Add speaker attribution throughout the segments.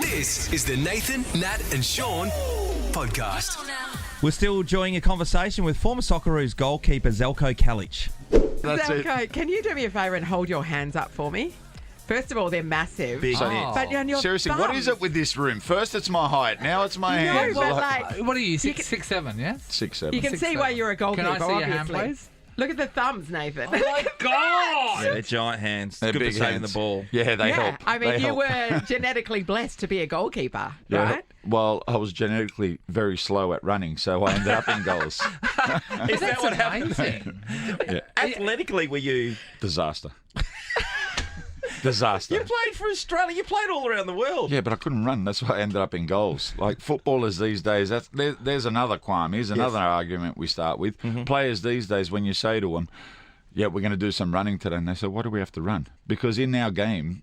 Speaker 1: This is the Nathan, Nat and Shaun podcast.
Speaker 2: We're still enjoying a conversation with former Socceroos goalkeeper Zeljko Kalic.
Speaker 3: Zelko, can you do me a favour and hold your hands up for me? First of all, they're massive.
Speaker 2: Big
Speaker 3: But on your
Speaker 4: Seriously,
Speaker 3: thumbs.
Speaker 4: what is it with this room? First it's my height, now it's my hands.
Speaker 3: No, but like,
Speaker 5: What are you, 6'7", yes?
Speaker 4: 6'7".
Speaker 3: you can see why you're a goalkeeper,
Speaker 5: Can I see your hand,
Speaker 3: obviously.
Speaker 5: please?
Speaker 3: Look at the thumbs, Nathan.
Speaker 5: Oh, my God!
Speaker 2: Yeah, they're giant hands.
Speaker 4: They're
Speaker 2: Good for
Speaker 4: big
Speaker 2: saving
Speaker 4: hands.
Speaker 2: the ball.
Speaker 4: Yeah, they help.
Speaker 3: I mean,
Speaker 4: They
Speaker 3: you
Speaker 4: help.
Speaker 3: were genetically blessed to be a goalkeeper,
Speaker 4: Yeah,
Speaker 3: right?
Speaker 4: well, I was genetically very slow at running, so I ended up in goals.
Speaker 2: Is that what happened?
Speaker 5: Amazing.
Speaker 4: Yeah.
Speaker 2: Athletically, were you...
Speaker 4: Disaster. Disaster.
Speaker 2: You played for Australia. You played all around the world.
Speaker 4: Yeah, but I couldn't run. That's why I ended up in goals. Like footballers these days, there's another qualm. Here's another argument we start with. Players these days, when you say to them, yeah, we're going to do some running today, and they say, why do we have to run? Because in our game,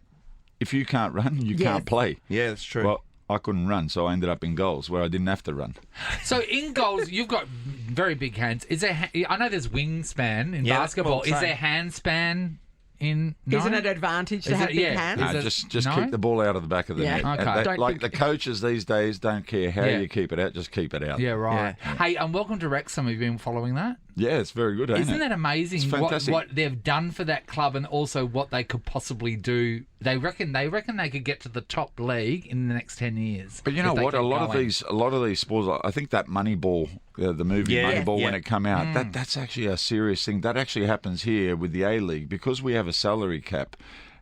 Speaker 4: if you can't run, you can't play.
Speaker 2: Yeah, that's true.
Speaker 4: Well, I couldn't run, so I ended up in goals where I didn't have to run.
Speaker 5: So in goals, you've got very big hands. Is there? I know there's wingspan in
Speaker 2: Yeah,
Speaker 5: basketball.
Speaker 2: well,
Speaker 5: Is
Speaker 2: same.
Speaker 5: there hand-span in? No?
Speaker 3: Isn't it an advantage to
Speaker 5: Is
Speaker 3: have
Speaker 5: it-
Speaker 3: big
Speaker 5: yeah.
Speaker 3: hands?
Speaker 5: Is
Speaker 4: No,
Speaker 5: it-
Speaker 4: just
Speaker 5: no?
Speaker 4: keep the ball out of the back of the
Speaker 3: Yeah.
Speaker 4: net.
Speaker 5: Okay.
Speaker 4: And
Speaker 3: Don't
Speaker 4: like
Speaker 3: think-
Speaker 4: the coaches these days don't care how
Speaker 5: Yeah.
Speaker 4: you keep it out, just keep it out.
Speaker 5: Yeah, right.
Speaker 2: Yeah.
Speaker 5: Hey, welcome to Wrexham. Have you been following that?
Speaker 4: Yeah, it's very good, ain't
Speaker 5: Isn't
Speaker 4: it?
Speaker 5: that amazing?
Speaker 4: It's
Speaker 5: What
Speaker 4: fantastic.
Speaker 5: they've done for that club, and also what they could possibly do. They reckon they could get to the top league in the next 10 years.
Speaker 4: But you
Speaker 5: if
Speaker 4: know
Speaker 5: they
Speaker 4: what?
Speaker 5: keep
Speaker 4: A lot
Speaker 5: going.
Speaker 4: of these sports. I think that Moneyball, the movie
Speaker 2: Yeah.
Speaker 4: Moneyball, when
Speaker 2: Yeah.
Speaker 4: it come out, that's actually a serious thing. That actually happens here with the A League because we have a salary cap.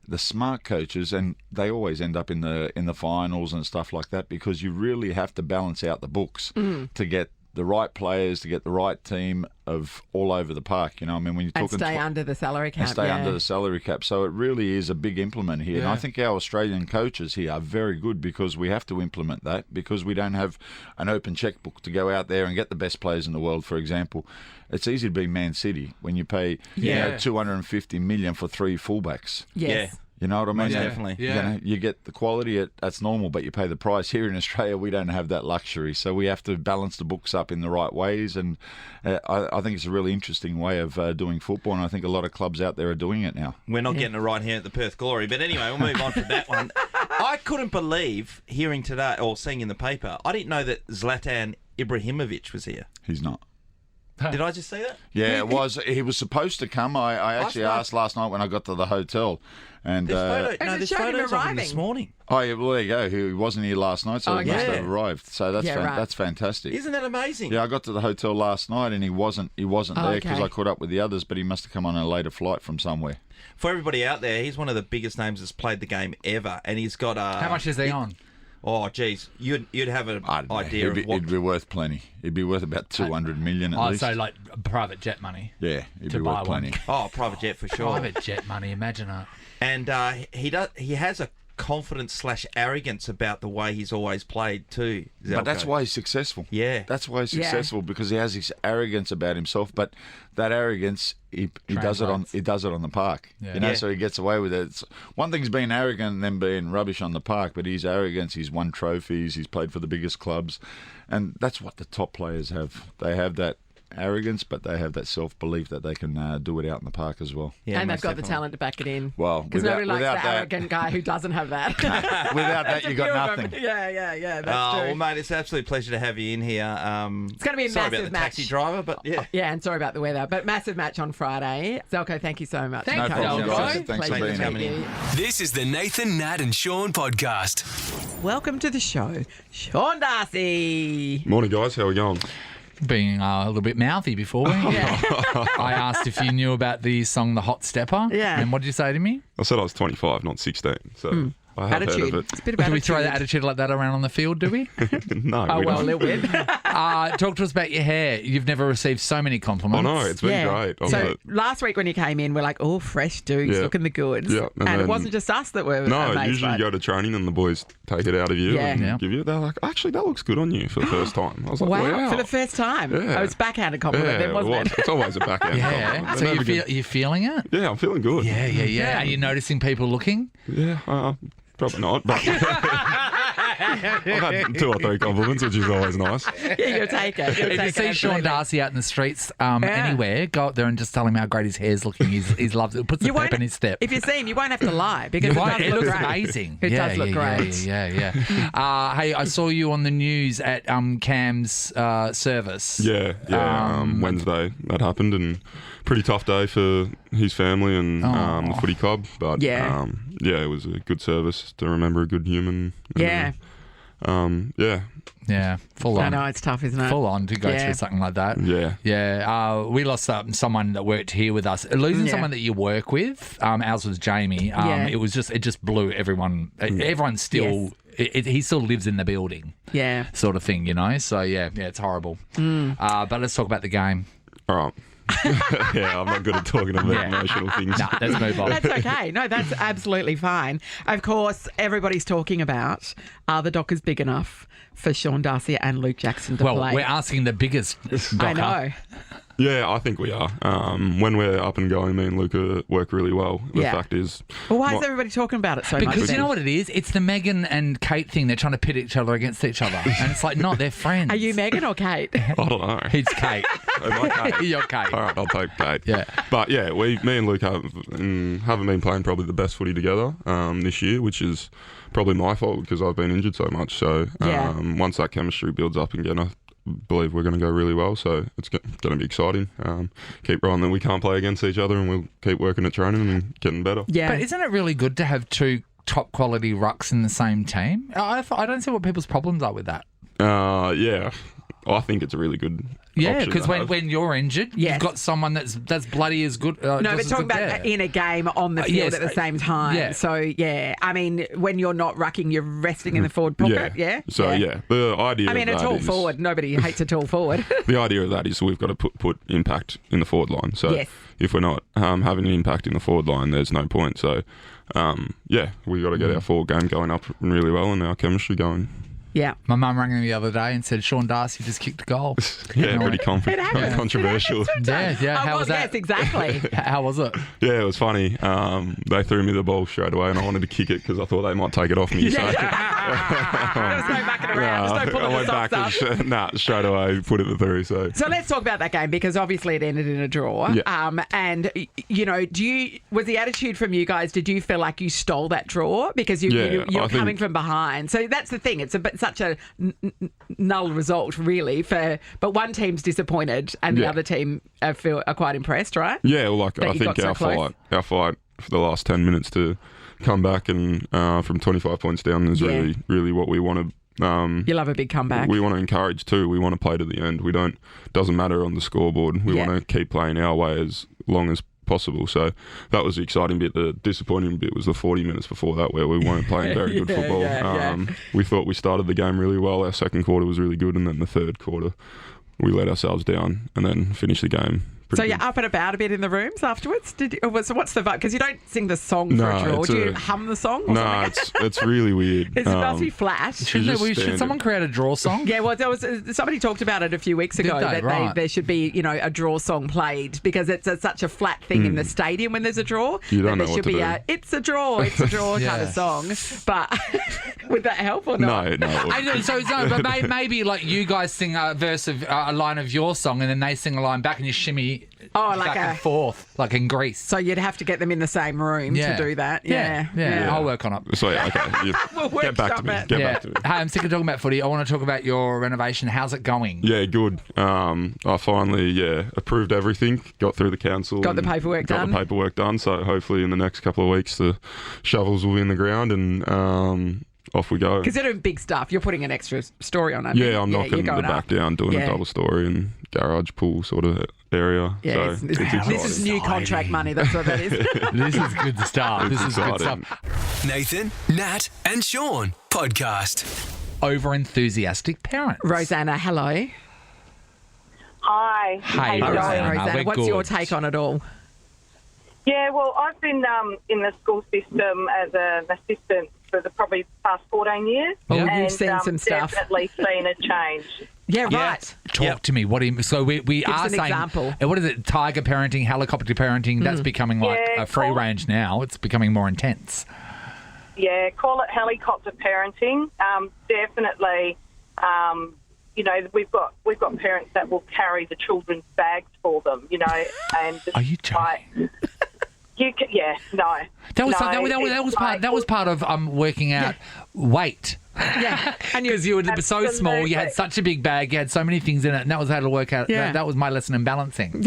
Speaker 4: The smart coaches, and they always end up in the finals and stuff like that because you really have to balance out the books to get the right players, to get the right team of all over the park. You know, I mean, when you're
Speaker 3: And
Speaker 4: talking
Speaker 3: stay under the salary cap.
Speaker 4: and stay
Speaker 3: yeah.
Speaker 4: under the salary cap. So it really is a big implement here. And I think our Australian coaches here are very good because we have to implement that because we don't have an open checkbook to go out there and get the best players in the world, for example. It's easy to be Man City when you pay
Speaker 5: Yeah.
Speaker 4: 250 million for 3 fullbacks.
Speaker 3: Yes.
Speaker 4: You know what I mean?
Speaker 2: Most definitely.
Speaker 4: You
Speaker 5: Yeah.
Speaker 4: know, you get the quality, that's normal, but you pay the price. Here in Australia, we don't have that luxury. So we have to balance the books up in the right ways. And I think it's a really interesting way of doing football. And I think a lot of clubs out there are doing it now.
Speaker 2: We're not getting it right here at the Perth Glory. But anyway, we'll move on from that one. I couldn't believe hearing today, or seeing in the paper, I didn't know that Zlatan Ibrahimovic was here.
Speaker 4: He's not.
Speaker 2: Did I just say that?
Speaker 4: Yeah, it was. He was supposed to come. I actually
Speaker 2: Last night-
Speaker 4: asked last night when I got to the hotel. And
Speaker 2: There's
Speaker 3: it showed him
Speaker 2: photos of him
Speaker 3: arriving?
Speaker 2: this morning.
Speaker 4: oh, yeah, well, there you go. He wasn't here last night, so
Speaker 3: Oh,
Speaker 4: he must
Speaker 3: yeah.
Speaker 4: have arrived. So that's
Speaker 3: Yeah, right.
Speaker 4: that's fantastic.
Speaker 2: Isn't that amazing?
Speaker 4: Yeah, I got to the hotel last night and he wasn't there because
Speaker 3: okay.
Speaker 4: I caught up with the others, but he must have come on a later flight from somewhere.
Speaker 2: For everybody out there, he's one of the biggest names that's played the game ever, and he's got
Speaker 5: How much is he on?
Speaker 2: Oh, geez, you'd have an
Speaker 4: I don't know.
Speaker 2: idea of what.
Speaker 4: It'd be worth plenty. It'd be worth about 200 million at
Speaker 5: I'd
Speaker 4: least.
Speaker 5: say like private jet money.
Speaker 4: yeah, it'd
Speaker 5: to
Speaker 4: be
Speaker 5: buy
Speaker 4: worth
Speaker 5: one.
Speaker 4: plenty.
Speaker 2: Oh, private jet for sure.
Speaker 5: Private jet money. Imagine that.
Speaker 2: And he has a confidence/arrogance about the way he's always played too. Zelko.
Speaker 4: But that's why he's successful.
Speaker 2: Yeah.
Speaker 4: That's why he's
Speaker 3: Yeah.
Speaker 4: successful because he has this arrogance about himself. But that arrogance, he does it on the park.
Speaker 5: Yeah.
Speaker 4: You know,
Speaker 2: Yeah.
Speaker 4: so he gets away with it. It's, one thing's being arrogant and then being rubbish on the park, but his arrogance, he's won trophies, he's played for the biggest clubs, and that's what the top players have. They have that arrogance, but they have that self-belief that they can do it out in the park as well.
Speaker 2: Yeah,
Speaker 3: And they've
Speaker 2: most
Speaker 3: got the
Speaker 2: definitely.
Speaker 3: talent to back it in.
Speaker 4: Well,
Speaker 3: because
Speaker 4: without-
Speaker 3: nobody likes
Speaker 4: without
Speaker 3: the
Speaker 4: that-
Speaker 3: arrogant guy who doesn't have that.
Speaker 4: Without that, you got
Speaker 3: Few of
Speaker 4: nothing.
Speaker 3: them. Yeah, that's
Speaker 2: Oh,
Speaker 3: true.
Speaker 2: well, mate, it's an absolute pleasure to have you in here.
Speaker 3: It's gonna be a
Speaker 2: sorry
Speaker 3: massive
Speaker 2: about the
Speaker 3: match.
Speaker 2: taxi driver, but yeah.
Speaker 3: Yeah, and sorry about the weather, but massive match on Friday. Zelko, thank you so much.
Speaker 5: Thank
Speaker 4: No
Speaker 5: you,
Speaker 4: problem,
Speaker 5: Zelko.
Speaker 4: guys. Thanks for
Speaker 3: Pleasure
Speaker 4: being
Speaker 3: to
Speaker 4: here.
Speaker 3: meet you.
Speaker 1: This is the Nathan, Nat and Shaun podcast.
Speaker 3: Welcome to the show, Shaun Darcy.
Speaker 6: Morning, guys. How are we going?
Speaker 5: Being a little bit mouthy before we. I asked if you knew about the song "The Hot Stepper."
Speaker 3: Yeah.
Speaker 5: And what did you say to me?
Speaker 6: I said I was 25, not 16. So I have
Speaker 3: Attitude.
Speaker 6: heard of
Speaker 3: It's a bit of
Speaker 5: Do we
Speaker 3: attitude.
Speaker 5: throw that attitude like that around on the field? Do we?
Speaker 6: it. No.
Speaker 3: Oh,
Speaker 6: we
Speaker 3: well, a
Speaker 6: don't.
Speaker 3: little bit.
Speaker 5: Talk to us about your hair. You've never received so many
Speaker 6: I
Speaker 5: compliments.
Speaker 6: know. It's been great. I
Speaker 3: So
Speaker 6: love it.
Speaker 3: last week when you came in, we're like, oh, fresh dudes,
Speaker 6: Yeah.
Speaker 3: looking the goods.
Speaker 6: Yeah,
Speaker 3: And,
Speaker 6: and
Speaker 3: it
Speaker 6: then-
Speaker 3: wasn't just us that were
Speaker 6: No,
Speaker 3: amazed
Speaker 6: usually
Speaker 3: by
Speaker 6: you
Speaker 3: it.
Speaker 6: go to training and the boys take it out of you
Speaker 3: Yeah.
Speaker 6: and
Speaker 5: Yeah.
Speaker 6: give you. They're like, actually, that looks good on you for the first time. I was like,
Speaker 3: Wow, for the first time.
Speaker 6: Yeah.
Speaker 3: Oh, it's backhanded compliment
Speaker 6: Yeah,
Speaker 3: then, wasn't
Speaker 6: was.
Speaker 3: it?
Speaker 6: It's always a backhand.
Speaker 5: Yeah.
Speaker 6: compliment.
Speaker 5: So
Speaker 6: They're never
Speaker 5: you're feeling it?
Speaker 6: Yeah, I'm feeling good.
Speaker 5: Yeah. Are you noticing people looking?
Speaker 6: Yeah, probably not. But had 2 or 3 compliments, which is always nice.
Speaker 3: Yeah, you'll take it. You'll
Speaker 5: If you
Speaker 3: take
Speaker 5: see
Speaker 3: it,
Speaker 5: Sean
Speaker 3: absolutely.
Speaker 5: Darcy out in the streets anywhere, go up there and just tell him how great his hair's looking. He's loves it. It puts the
Speaker 3: You
Speaker 5: pep
Speaker 3: won't-
Speaker 5: in his step.
Speaker 3: If you see him, you won't have to lie because
Speaker 5: It
Speaker 3: it does
Speaker 5: looks
Speaker 3: look great.
Speaker 5: amazing.
Speaker 3: It does look great.
Speaker 5: Yeah. Hey, I saw you on the news at Cam's service.
Speaker 6: Yeah. Wednesday that happened, and pretty tough day for his family and the footy club. But
Speaker 3: Yeah.
Speaker 6: it was a good service to remember a good human.
Speaker 3: Yeah.
Speaker 5: Yeah, full
Speaker 3: I
Speaker 5: on.
Speaker 3: know, it's tough, isn't it?
Speaker 5: Full on to go
Speaker 3: Yeah.
Speaker 5: through something like that.
Speaker 6: Yeah.
Speaker 5: We lost someone that worked here with us. Losing
Speaker 3: Yeah.
Speaker 5: someone that you work with, ours was Jamie.
Speaker 3: Yeah.
Speaker 5: It just blew everyone. Everyone still, he still lives in the building,
Speaker 3: Yeah.
Speaker 5: sort of thing, you know. So yeah, it's horrible. But let's talk about the game.
Speaker 6: All right. Yeah, I'm not good at talking about
Speaker 5: Yeah.
Speaker 6: emotional things.
Speaker 5: Nah, let's move on.
Speaker 3: That's okay. No, that's absolutely fine. Of course, everybody's talking about, are the Dockers big enough for Sean Darcy and Luke Jackson to
Speaker 5: Well,
Speaker 3: play?
Speaker 5: we're asking the biggest Docker.
Speaker 3: I know.
Speaker 6: Yeah, I think we are. When we're up and going, me and Luca work really well. The
Speaker 3: Yeah.
Speaker 6: fact is...
Speaker 3: Well, why is everybody talking about it so much?
Speaker 5: Because you
Speaker 3: then?
Speaker 5: know what it is? It's the Megan and Kate thing. They're trying to pit each other against each other. And it's like, no, they're friends.
Speaker 3: Are you Megan or Kate?
Speaker 6: I don't know.
Speaker 5: It's Kate.
Speaker 6: Am I Kate?
Speaker 5: You're Kate.
Speaker 6: All right, I'll take Kate.
Speaker 5: Yeah.
Speaker 6: But yeah, me and Luke haven't been playing probably the best footy together this year, which is probably my fault because I've been injured so much. So
Speaker 3: Yeah.
Speaker 6: once that chemistry builds up again, I believe we're going to go really well. So it's going to be exciting. Keep rolling that we can't play against each other, and we'll keep working at training and getting better.
Speaker 3: Yeah.
Speaker 5: But isn't it really good to have two top quality rucks in the same team? I don't see what people's problems are with that.
Speaker 6: Yeah. I think it's a really good
Speaker 5: Yeah,
Speaker 6: option
Speaker 5: because
Speaker 6: to
Speaker 5: when,
Speaker 6: have.
Speaker 5: when you're injured,
Speaker 3: Yes.
Speaker 5: you've got someone that's bloody as good.
Speaker 3: No,
Speaker 5: just
Speaker 3: but
Speaker 5: as
Speaker 3: talking
Speaker 5: good
Speaker 3: about
Speaker 5: there.
Speaker 3: in a game on the field
Speaker 5: Yes,
Speaker 3: at the same time.
Speaker 5: yeah.
Speaker 3: So, yeah. I mean, when you're not rucking, you're resting in the forward pocket. Yeah.
Speaker 6: So yeah, the idea.
Speaker 3: I mean,
Speaker 6: of
Speaker 3: a
Speaker 6: that
Speaker 3: tall
Speaker 6: is-
Speaker 3: forward. Nobody hates a tall forward.
Speaker 6: The idea of that is we've got to put impact in the forward line. So
Speaker 3: Yes.
Speaker 6: if we're not having an impact in the forward line, there's no point. So we've got to get our forward game going up really well and our chemistry going.
Speaker 3: Yeah.
Speaker 5: My mum rang me the other day and said Sean Darcy just kicked a goal.
Speaker 6: Yeah,
Speaker 5: And I
Speaker 6: pretty
Speaker 5: went,
Speaker 3: It happens.
Speaker 6: controversial.
Speaker 3: It happens sometimes.
Speaker 5: Yeah.
Speaker 3: Oh,
Speaker 5: How
Speaker 3: well,
Speaker 5: was that?
Speaker 3: Yes, exactly.
Speaker 5: How was it?
Speaker 6: Yeah, it was funny. They threw me the ball straight away and I wanted to kick it because I thought they might take it off me. So
Speaker 3: There was no mucking around. There's no
Speaker 6: I
Speaker 3: pulling the
Speaker 6: went
Speaker 3: socks
Speaker 6: back
Speaker 3: up.
Speaker 6: and straight away put it through. So
Speaker 3: So let's talk about that game because obviously it ended in a draw.
Speaker 6: Yeah.
Speaker 3: And you know, was the attitude from you guys? Did you feel like you stole that draw because
Speaker 6: Yeah,
Speaker 3: you're
Speaker 6: I think-
Speaker 3: coming from behind? So that's the thing. It's such a null result, really. But one team's disappointed and the
Speaker 6: Yeah.
Speaker 3: other team are quite impressed, right?
Speaker 6: yeah, well, like
Speaker 3: That
Speaker 6: I
Speaker 3: you
Speaker 6: think
Speaker 3: got so
Speaker 6: our
Speaker 3: close.
Speaker 6: fight for the last 10 minutes to come back and from 25 points down is
Speaker 3: Yeah.
Speaker 6: really what we want to.
Speaker 3: You love a big comeback.
Speaker 6: We want to encourage too. We want to play to the end. Doesn't matter on the scoreboard. We
Speaker 3: Yeah.
Speaker 6: want to keep playing our way as long as possible. So that was the exciting bit. The disappointing bit was the 40 minutes before that where we weren't playing very good
Speaker 3: Yeah,
Speaker 6: football.
Speaker 3: yeah.
Speaker 6: We thought we started the game really well. Our second quarter was really good, and then the third quarter we let ourselves down and then finished the game.
Speaker 3: So
Speaker 6: pretty
Speaker 3: you're
Speaker 6: good.
Speaker 3: up and about a bit in the rooms afterwards? So what's the vibe? Because you don't sing the song for
Speaker 6: No,
Speaker 3: a draw.
Speaker 6: it's
Speaker 3: Do you
Speaker 6: a-
Speaker 3: hum the song or
Speaker 6: No,
Speaker 3: something?
Speaker 6: it's really weird.
Speaker 3: It must be flat.
Speaker 5: Should
Speaker 6: just standard.
Speaker 5: someone create a draw song?
Speaker 3: Yeah, well, somebody talked about it a few weeks ago
Speaker 5: they?
Speaker 3: that
Speaker 5: Right.
Speaker 3: there should be, a draw song played because it's such a flat thing in the stadium when there's a draw.
Speaker 6: You
Speaker 3: that
Speaker 6: don't
Speaker 3: there
Speaker 6: know what
Speaker 3: should
Speaker 6: to
Speaker 3: be
Speaker 6: do.
Speaker 3: it's a draw kind
Speaker 5: Yeah.
Speaker 3: of song. But would that help or not?
Speaker 6: No.
Speaker 5: But maybe like you guys sing a verse of a line of your song, and then they sing a line back, and you shimmy
Speaker 3: Oh, like
Speaker 5: back
Speaker 3: a-
Speaker 5: and forth, like in Greece.
Speaker 3: So you'd have to get them in the same room to do that. Yeah.
Speaker 5: I'll work on it.
Speaker 6: So yeah, okay.
Speaker 3: We'll
Speaker 6: Get back to
Speaker 3: workshop
Speaker 6: me.
Speaker 3: it.
Speaker 6: Get
Speaker 5: Yeah.
Speaker 6: back to me.
Speaker 5: Hey, I'm sick of talking about footy. I want to talk about your renovation. How's it going?
Speaker 6: Yeah, good. I finally, approved everything. Got through the council.
Speaker 3: Got the
Speaker 6: and
Speaker 3: paperwork done.
Speaker 6: Got the paperwork done. So hopefully in the next couple of weeks the shovels will be in the ground and off we go.
Speaker 3: Because they're doing big stuff. You're putting an extra story on, aren't you?
Speaker 6: Yeah, I'm knocking
Speaker 3: you're
Speaker 6: the
Speaker 3: going
Speaker 6: back
Speaker 3: up.
Speaker 6: down, doing
Speaker 3: Yeah.
Speaker 6: a double story and garage pool sort of area.
Speaker 3: Yes.
Speaker 6: So it's
Speaker 3: This
Speaker 6: exciting.
Speaker 3: is new contract money. That's what that is.
Speaker 5: This is good stuff. This is good
Speaker 6: exciting.
Speaker 5: stuff.
Speaker 1: Nathan, Nat, and Sean podcast.
Speaker 5: Over enthusiastic parents.
Speaker 3: Rosanna, hello.
Speaker 7: Hi.
Speaker 5: Hey,
Speaker 7: How you
Speaker 5: Rosanna.
Speaker 7: going?
Speaker 3: Rosanna,
Speaker 5: we're
Speaker 3: what's your
Speaker 5: good.
Speaker 3: take on it all?
Speaker 7: Yeah, well, I've been in the school system as an assistant for the probably past 14 years.
Speaker 3: Oh,
Speaker 5: Yeah.
Speaker 3: you've
Speaker 7: and,
Speaker 3: seen some stuff.
Speaker 7: Definitely seen a change.
Speaker 3: Yeah,
Speaker 5: Yeah.
Speaker 3: right.
Speaker 5: Talk to me. What do you? So we are
Speaker 3: us an
Speaker 5: saying.
Speaker 3: example.
Speaker 5: What is it? Tiger parenting, helicopter parenting. That's becoming like
Speaker 7: Yeah,
Speaker 5: a free
Speaker 7: cool.
Speaker 5: range now. It's becoming more intense.
Speaker 7: Yeah, call it helicopter parenting. Definitely, we've got parents that will carry the children's bags for them, and
Speaker 5: Are you joking?
Speaker 7: No.
Speaker 5: That was part of working out weight.
Speaker 3: Yeah. And
Speaker 5: Because you were so small, you had such a big bag, you had so many things in it, and that was how to work out.
Speaker 3: Yeah.
Speaker 5: That was my lesson in balancing.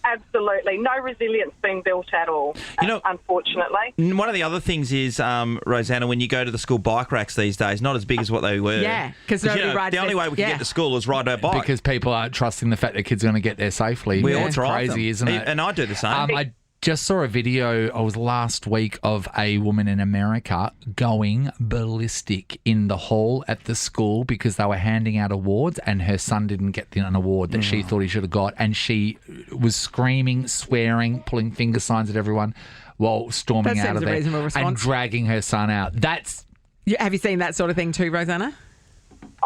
Speaker 7: Absolutely. No resilience being built at all, unfortunately.
Speaker 2: One of the other things is, Rosanna, when you go to the school bike racks these days, not as big as what they were.
Speaker 3: Yeah, because nobody rides
Speaker 2: the only way we can get to school is ride our bike.
Speaker 5: Because people aren't trusting the fact that kids are going to get there safely.
Speaker 2: We all
Speaker 5: It's
Speaker 2: drive
Speaker 5: crazy,
Speaker 2: them.
Speaker 5: isn't it?
Speaker 2: And I do the same.
Speaker 5: I just saw a video, it was last week, of a woman in America going ballistic in the hall at the school because they were handing out awards and her son didn't get an award that she thought he should have got. And she was screaming, swearing, pulling finger signs at everyone while storming
Speaker 3: That
Speaker 5: out of
Speaker 3: seems a
Speaker 5: there
Speaker 3: reasonable
Speaker 5: and
Speaker 3: response.
Speaker 5: dragging her son out.
Speaker 3: Have you seen that sort of thing too, Rosanna?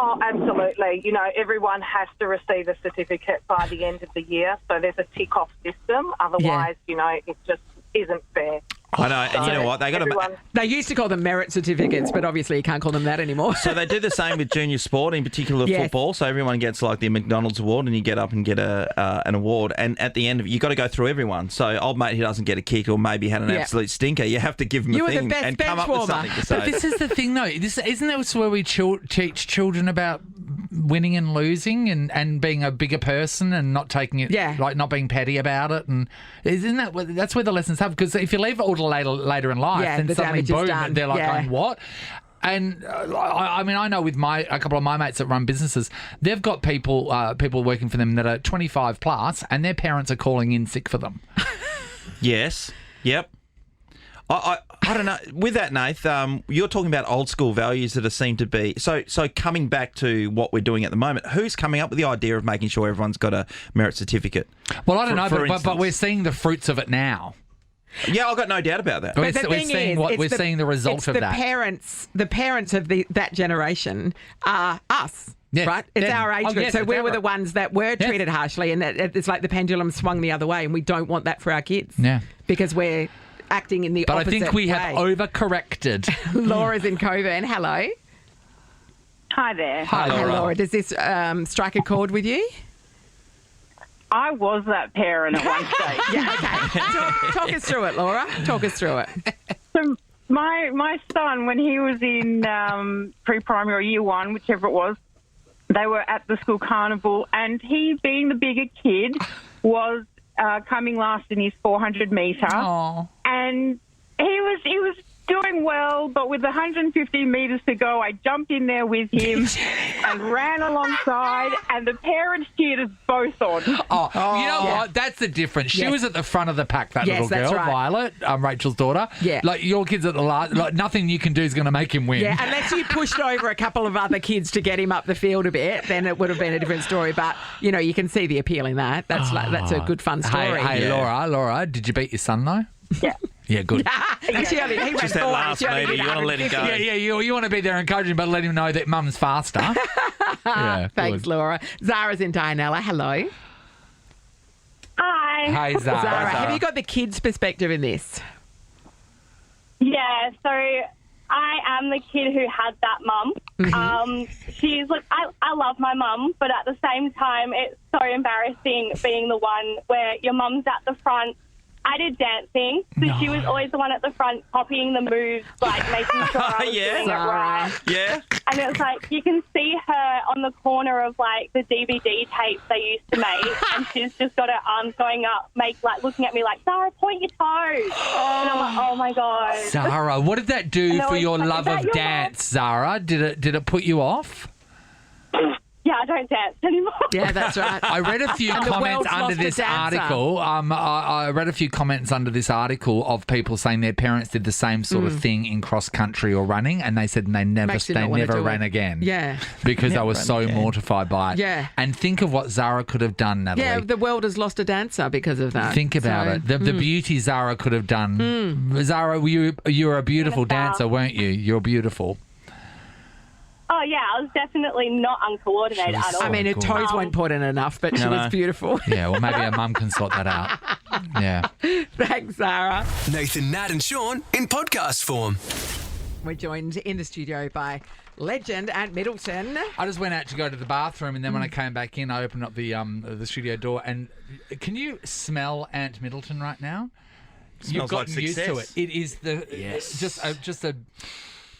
Speaker 7: Oh, absolutely. Everyone has to receive a certificate by the end of the year, so there's a tick-off system. Otherwise, it just isn't fair.
Speaker 2: I know, and you know what?
Speaker 3: They used to call them merit certificates, but obviously you can't call them that anymore.
Speaker 2: So they do the same with junior sport, in particular football. So everyone gets like the McDonald's award, and you get up and get an award. And at the end of it, you got to go through everyone. So old mate who doesn't get a kick or maybe had an absolute stinker, you have to give him
Speaker 3: You
Speaker 2: a
Speaker 3: were the
Speaker 2: thing
Speaker 3: best
Speaker 2: and
Speaker 3: bench
Speaker 2: come up with
Speaker 3: warmer.
Speaker 2: something to say.
Speaker 5: But this is the thing, though. Isn't that where we teach children about winning and losing and being a bigger person and not taking it, like not being petty about it? And that's where the lessons have? Because if you leave it all to later in life, then
Speaker 3: the
Speaker 5: suddenly,
Speaker 3: damage is
Speaker 5: boom,
Speaker 3: done.
Speaker 5: they're like, going, what? And I know with a couple of my mates that run businesses, they've got people working for them that are 25 plus, and their parents are calling in sick for them.
Speaker 2: Yes. Yep. I don't know. With that, Nath, you're talking about old school values that seem to be... So coming back to what we're doing at the moment, who's coming up with the idea of making sure everyone's got a merit certificate?
Speaker 5: Well, I don't know, but we're seeing the fruits of it now.
Speaker 2: Yeah, I've got no doubt about that.
Speaker 5: We're seeing the result of that.
Speaker 3: The parents of that generation are us.
Speaker 5: Yes.
Speaker 3: Right? It's our age group.
Speaker 5: Yes,
Speaker 3: so we
Speaker 5: it's
Speaker 3: were
Speaker 5: our-
Speaker 3: the ones that were treated harshly, and it's like the pendulum swung the other way, and we don't want that for our kids.
Speaker 5: Yeah.
Speaker 3: Because we're acting in the
Speaker 5: But I
Speaker 3: opposite
Speaker 5: think we have
Speaker 3: way.
Speaker 5: overcorrected.
Speaker 3: Laura's in Coburn. Hello.
Speaker 7: Hi there.
Speaker 5: Hi,
Speaker 3: Hi,
Speaker 5: Laura.
Speaker 3: Laura. Does this strike a chord with you?
Speaker 7: I was that parent at one stage.
Speaker 3: Yeah, okay. Talk us through it, Laura. Talk us through it.
Speaker 7: So my son, when he was in pre-primary or year one, whichever it was, they were at the school carnival, and he, being the bigger kid, was coming last in his 400 metre.
Speaker 5: Aww.
Speaker 7: And he was doing well, but with 150 metres to go, I jumped in there with him and ran alongside, and the parents cheered us both on.
Speaker 5: Oh, you know what? That's the difference. She
Speaker 3: Yes.
Speaker 5: was at the front of the pack, that
Speaker 3: Yes,
Speaker 5: little
Speaker 3: that's
Speaker 5: girl,
Speaker 3: right.
Speaker 5: Violet, Rachel's daughter.
Speaker 3: Yeah.
Speaker 5: Like, your kid's at the last. Like, nothing you can do is going to make him win.
Speaker 3: Yeah, unless you pushed over a couple of other kids to get him up the field a bit, then it would have been a different story. But, you can see the appeal in that. That's a good, fun story.
Speaker 5: Hey, Laura, did you beat your son, though?
Speaker 7: Yeah.
Speaker 5: Yeah, good.
Speaker 3: Actually, he ran
Speaker 2: Just that
Speaker 3: 4.
Speaker 2: last
Speaker 3: She only
Speaker 2: meter,
Speaker 3: did
Speaker 2: you wanna let him go.
Speaker 3: 150.
Speaker 5: Yeah, you want to be there encouraging, but let him know that mum's faster. Yeah,
Speaker 3: Thanks,
Speaker 5: good.
Speaker 3: Laura. Zara's in Dianella. Hello.
Speaker 7: Hi.
Speaker 5: Hey, Zara.
Speaker 3: Zara, have you got the kids' perspective in this?
Speaker 8: Yeah, so I am the kid who had that mum. She's like, I love my mum, but at the same time, it's so embarrassing being the one where your mum's at the front. I did dancing, so she was always the one at the front copying the moves, like making sure I was
Speaker 2: Yeah.
Speaker 8: doing it right.
Speaker 2: Yeah.
Speaker 8: And it was like, you can see her on the corner of like the DVD tapes they used to make, and she's just got her arms going up, looking at me like, Zara, point your toes. And I'm like, oh my God.
Speaker 5: Zara, what did that do
Speaker 8: And
Speaker 5: for
Speaker 8: always
Speaker 5: your
Speaker 8: like,
Speaker 5: love
Speaker 8: "Is that
Speaker 5: of
Speaker 8: your
Speaker 5: dance, Zara? Did it put you off?
Speaker 8: Yeah, I don't dance anymore.
Speaker 3: Yeah, that's right.
Speaker 5: I read a few
Speaker 3: And the
Speaker 5: comments
Speaker 3: world's
Speaker 5: under
Speaker 3: lost a
Speaker 5: this
Speaker 3: dancer.
Speaker 5: article. I read a few comments under this article of people saying their parents did the same sort of thing in cross country or running, and they said they never
Speaker 3: Makes you not wanna do
Speaker 5: ran
Speaker 3: it.
Speaker 5: again.
Speaker 3: Yeah.
Speaker 5: because they were so mortified by it.
Speaker 3: Yeah.
Speaker 5: And think of what Zara could have done, Natalie.
Speaker 3: Yeah, the world has lost a dancer because of that.
Speaker 5: Think about
Speaker 3: So,
Speaker 5: it. The beauty Zara could have done. Zara, you were a beautiful dancer, weren't you? You're beautiful.
Speaker 8: Oh, Oh, yeah, I was definitely not uncoordinated at all.
Speaker 3: I mean, her toes weren't put in enough, but she was beautiful.
Speaker 5: Yeah, well, maybe her mum can sort that out. Yeah.
Speaker 3: Thanks, Zara.
Speaker 1: Nathan, Nat, and Sean in podcast form.
Speaker 3: We're joined in the studio by legend Ant Middleton.
Speaker 5: I just went out to go to the bathroom, and then when I came back in, I opened up the studio door. And can you smell Ant Middleton right now? You've
Speaker 2: Smells like
Speaker 5: gotten used to it.
Speaker 2: success.
Speaker 5: It is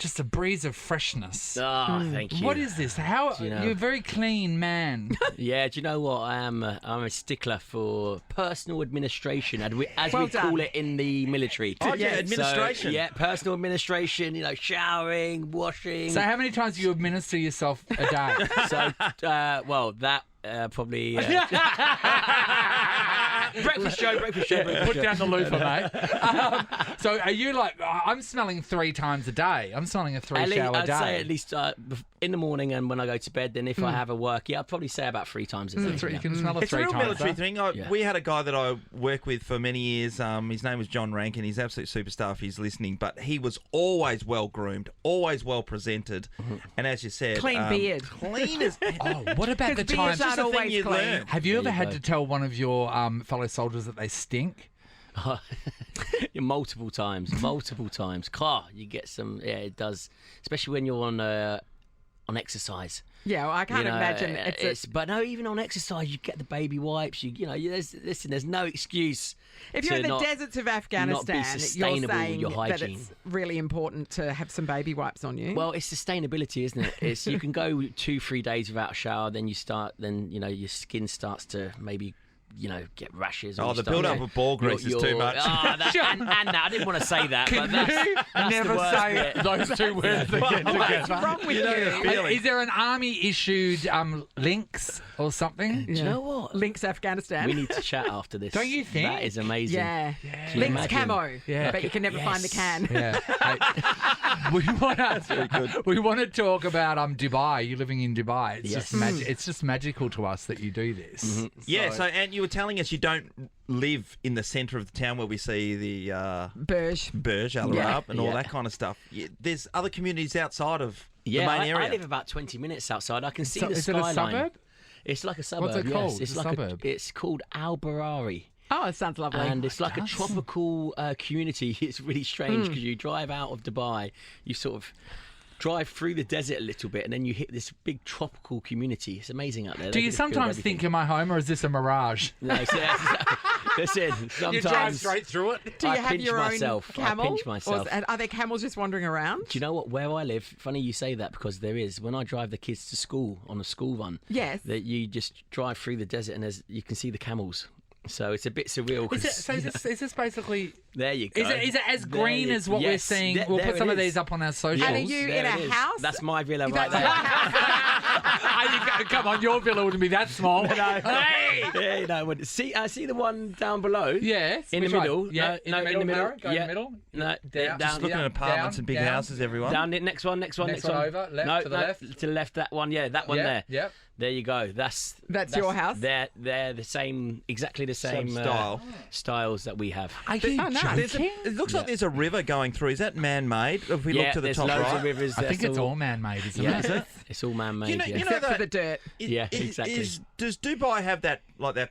Speaker 5: just a breeze of freshness.
Speaker 9: Oh, thank you.
Speaker 5: What is this? How
Speaker 9: you know-
Speaker 5: you're a very clean man.
Speaker 9: Yeah, do you know what? I'm a stickler for personal administration, as we
Speaker 3: Well
Speaker 9: call
Speaker 3: done.
Speaker 9: it in the military.
Speaker 2: Oh, yeah, administration.
Speaker 9: So, yeah, personal administration. showering, washing.
Speaker 5: So how many times do you administer yourself a day?
Speaker 9: Probably. Breakfast show.
Speaker 5: Put down the loofah, mate. So are you like, I'm smelling 3 times a day. I'm smelling a 3-shower
Speaker 9: I'd
Speaker 5: day.
Speaker 9: say at least in the morning and when I go to bed. Then if I have a work, I'd probably say about 3 times a day.
Speaker 5: You can smell it
Speaker 2: It's a
Speaker 5: 3
Speaker 2: real
Speaker 5: times.
Speaker 2: military
Speaker 5: huh?
Speaker 2: thing.
Speaker 9: Yeah.
Speaker 2: We had a guy that I worked with for many years. His name was John Rankin. He's an absolute superstar if he's listening. But he was always well groomed, always well presented, and as you said,
Speaker 3: Clean beard.
Speaker 2: clean as.
Speaker 5: Oh, what about the
Speaker 3: Because
Speaker 5: time?
Speaker 3: beards aren't
Speaker 2: a thing
Speaker 3: always
Speaker 2: you
Speaker 3: clean.
Speaker 2: learn.
Speaker 5: Have you ever
Speaker 9: you
Speaker 5: had
Speaker 9: go.
Speaker 5: to tell one of your fellow soldiers that they stink?
Speaker 9: Yeah, multiple times. Car, you get some. Yeah, it does, especially when you're on exercise.
Speaker 3: Yeah, well, I can't
Speaker 9: You know,
Speaker 3: imagine.
Speaker 9: But no, even on exercise, you get the baby wipes. There's no excuse.
Speaker 3: If you're
Speaker 9: to
Speaker 3: in the
Speaker 9: not-
Speaker 3: deserts of Afghanistan, you're
Speaker 9: sustainable with
Speaker 3: saying
Speaker 9: your
Speaker 3: that
Speaker 9: hygiene.
Speaker 3: it's really important to have some baby wipes on you.
Speaker 9: Well, it's sustainability, isn't it? It's you can go 2-3 days without a shower, then your skin starts to maybe get rashes.
Speaker 2: Oh, the build-up of ball grease is too much.
Speaker 9: And that, I didn't want to say that, but that's
Speaker 5: Never
Speaker 9: the worst
Speaker 5: say
Speaker 9: bit.
Speaker 5: those 2 words again
Speaker 3: What's wrong with you?
Speaker 5: Is there an army-issued links or something?
Speaker 9: Do you know what?
Speaker 3: Links Afghanistan.
Speaker 9: We need to chat after this.
Speaker 5: Don't you think?
Speaker 9: That is amazing.
Speaker 3: Yeah.
Speaker 9: Can you
Speaker 3: Links
Speaker 9: imagine?
Speaker 3: camo.
Speaker 5: Yeah.
Speaker 3: But you can never find the can.
Speaker 5: Yeah. Hey, we want to talk about Dubai. You're living in Dubai. It's
Speaker 9: Yes.
Speaker 5: just it's just magical to us that you do this.
Speaker 2: Yeah. So, and you were telling us you don't live in the centre of the town where we see the
Speaker 3: Burj.
Speaker 2: Al Arab and all
Speaker 9: Yeah.
Speaker 2: that kind of stuff. There's other communities outside of
Speaker 9: Yeah,
Speaker 2: the main
Speaker 9: I
Speaker 2: area.
Speaker 9: live about 20 minutes outside. I can see
Speaker 5: So
Speaker 9: the
Speaker 5: is it a
Speaker 9: skyline.
Speaker 5: suburb?
Speaker 9: It's like a suburb.
Speaker 5: What's it
Speaker 9: yes.
Speaker 5: called?
Speaker 9: It's
Speaker 5: It's a
Speaker 9: like
Speaker 5: suburb.
Speaker 9: It's called Al Barari.
Speaker 3: Oh, it sounds lovely.
Speaker 9: And it's like a tropical community. It's really strange because you drive out of Dubai, you sort of drive through the desert a little bit, and then you hit this big tropical community. It's amazing out there.
Speaker 5: Do you sometimes think, am I home or is this a mirage?
Speaker 9: No, listen, sometimes
Speaker 5: You drive straight through it?
Speaker 3: Do you
Speaker 9: I
Speaker 3: have
Speaker 9: pinch
Speaker 3: your
Speaker 9: myself.
Speaker 3: own camel?
Speaker 9: I pinch myself.
Speaker 3: Or are there camels just wandering around?
Speaker 9: Do you know what? Where I live, funny you say that because there is. When I drive the kids to school on a school run,
Speaker 3: Yes.
Speaker 9: that you just drive through the desert and you can see the camels. So it's a bit surreal.
Speaker 5: Is this basically...
Speaker 9: There you go.
Speaker 5: Is it as green as what we're
Speaker 9: Yes,
Speaker 5: seeing?
Speaker 9: there-
Speaker 5: We'll
Speaker 9: there
Speaker 5: put some
Speaker 9: it
Speaker 5: of
Speaker 9: is.
Speaker 5: these up on our socials.
Speaker 3: And are you
Speaker 9: There
Speaker 3: in a
Speaker 9: it is.
Speaker 3: house?
Speaker 9: That's my villa right
Speaker 3: That's your
Speaker 9: there.
Speaker 3: house.
Speaker 5: Come on, your villa wouldn't be that small. Hey!
Speaker 9: Yeah, no, see the one down below?
Speaker 5: Yes.
Speaker 9: In the
Speaker 5: which one?
Speaker 9: middle.
Speaker 5: Yeah,
Speaker 9: No,
Speaker 5: in the
Speaker 9: in the
Speaker 5: middle.
Speaker 9: middle.
Speaker 5: Go in
Speaker 9: Yeah.
Speaker 5: the middle.
Speaker 9: No,
Speaker 5: Down.
Speaker 9: down,
Speaker 2: Just looking at apartments and big houses, everyone.
Speaker 9: down the next one. Next one.
Speaker 5: Next one over, left,
Speaker 9: no,
Speaker 5: to the
Speaker 9: no,
Speaker 5: left.
Speaker 9: to the left. That one. Yeah, that one
Speaker 5: Yeah,
Speaker 9: there.
Speaker 5: yep.
Speaker 9: There you go. That's
Speaker 3: your house?
Speaker 9: They're the same, exactly the same
Speaker 2: style.
Speaker 9: styles that we have.
Speaker 5: Are you
Speaker 3: Oh, nice.
Speaker 5: joking?
Speaker 2: It looks like there's a river going through. Is that man-made? If we
Speaker 9: Yeah,
Speaker 2: look to the
Speaker 9: there's
Speaker 2: top
Speaker 9: loads
Speaker 2: right,
Speaker 9: of rivers.
Speaker 5: I think it's all man-made, isn't
Speaker 9: Yeah,
Speaker 5: it?
Speaker 9: it's all man-made.
Speaker 2: You know,
Speaker 9: yeah.
Speaker 2: you know
Speaker 3: Except for
Speaker 2: that-
Speaker 3: the dirt.
Speaker 9: Yeah, exactly.
Speaker 2: Does Dubai have that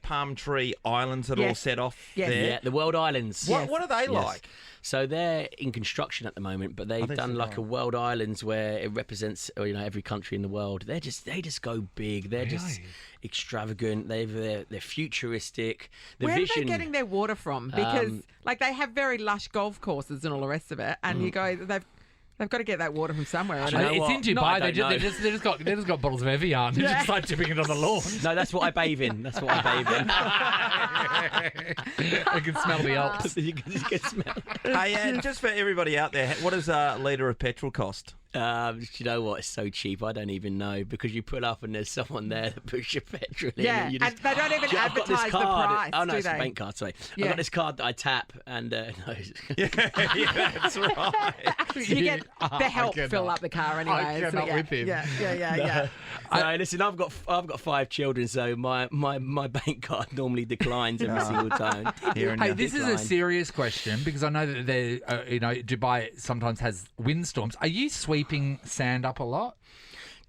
Speaker 2: palm tree islands that are all
Speaker 3: Yes.
Speaker 2: set off
Speaker 3: Yes.
Speaker 2: there?
Speaker 9: Yeah, the World Islands.
Speaker 2: What are they
Speaker 9: Yes.
Speaker 2: like?
Speaker 9: So they're in construction at the moment, but they've
Speaker 2: they
Speaker 9: done
Speaker 2: still
Speaker 9: like
Speaker 2: are?
Speaker 9: a World Islands where it represents every country in the world. They just go big. They're just extravagant. They're futuristic. The
Speaker 3: Where
Speaker 9: vision.
Speaker 3: are they getting their water from? Because they have very lush golf courses and all the rest of it, and you go they've got to get that water from somewhere.
Speaker 9: you know
Speaker 5: It's
Speaker 9: what?
Speaker 5: in Dubai.
Speaker 9: No, I
Speaker 5: they
Speaker 9: don't
Speaker 5: just got bottles of Evian. They're just like tipping it on the lawn.
Speaker 9: No, that's what I bathe in. That's what I bathe
Speaker 5: I can smell the Alps.
Speaker 9: in. you can smell.
Speaker 2: Hey, and just for everybody out there, what does a litre of petrol cost?
Speaker 9: Do you know what? It's so cheap. I don't even know because you pull up and there's someone there that puts your petrol in.
Speaker 3: Yeah,
Speaker 9: and, you
Speaker 3: and they don't even
Speaker 9: I've got this
Speaker 3: advertise the
Speaker 9: card.
Speaker 3: price,
Speaker 9: Oh no,
Speaker 3: do
Speaker 9: it's a
Speaker 3: they?
Speaker 9: bank card. Sorry,
Speaker 3: Yeah.
Speaker 9: I've got this card that I tap and no.
Speaker 2: Yeah, that's right.
Speaker 3: You get the help
Speaker 5: cannot.
Speaker 3: fill up the car anyway.
Speaker 5: I cannot with him.
Speaker 3: Yeah.
Speaker 9: No, listen, I've got 5 children, so my bank card normally declines every single time.
Speaker 2: Here and
Speaker 5: Hey,
Speaker 2: now.
Speaker 5: this is a
Speaker 9: Decline.
Speaker 5: serious question because I know that Dubai sometimes has windstorms. Are you sweeping sand up a lot?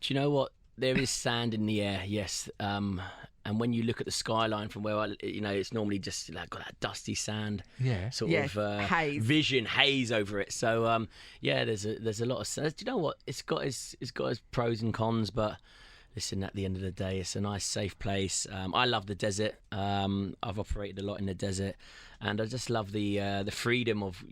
Speaker 9: Do you know what? There is sand in the air, yes. And when you look at the skyline from where it's normally just got that dusty sand, sort of
Speaker 3: haze.
Speaker 9: haze over it. So there's a lot of sand. Do you know what? It's got its pros and cons, but listen, at the end of the day, it's a nice, safe place. I love the desert. I've operated a lot in the desert, and I just love the freedom of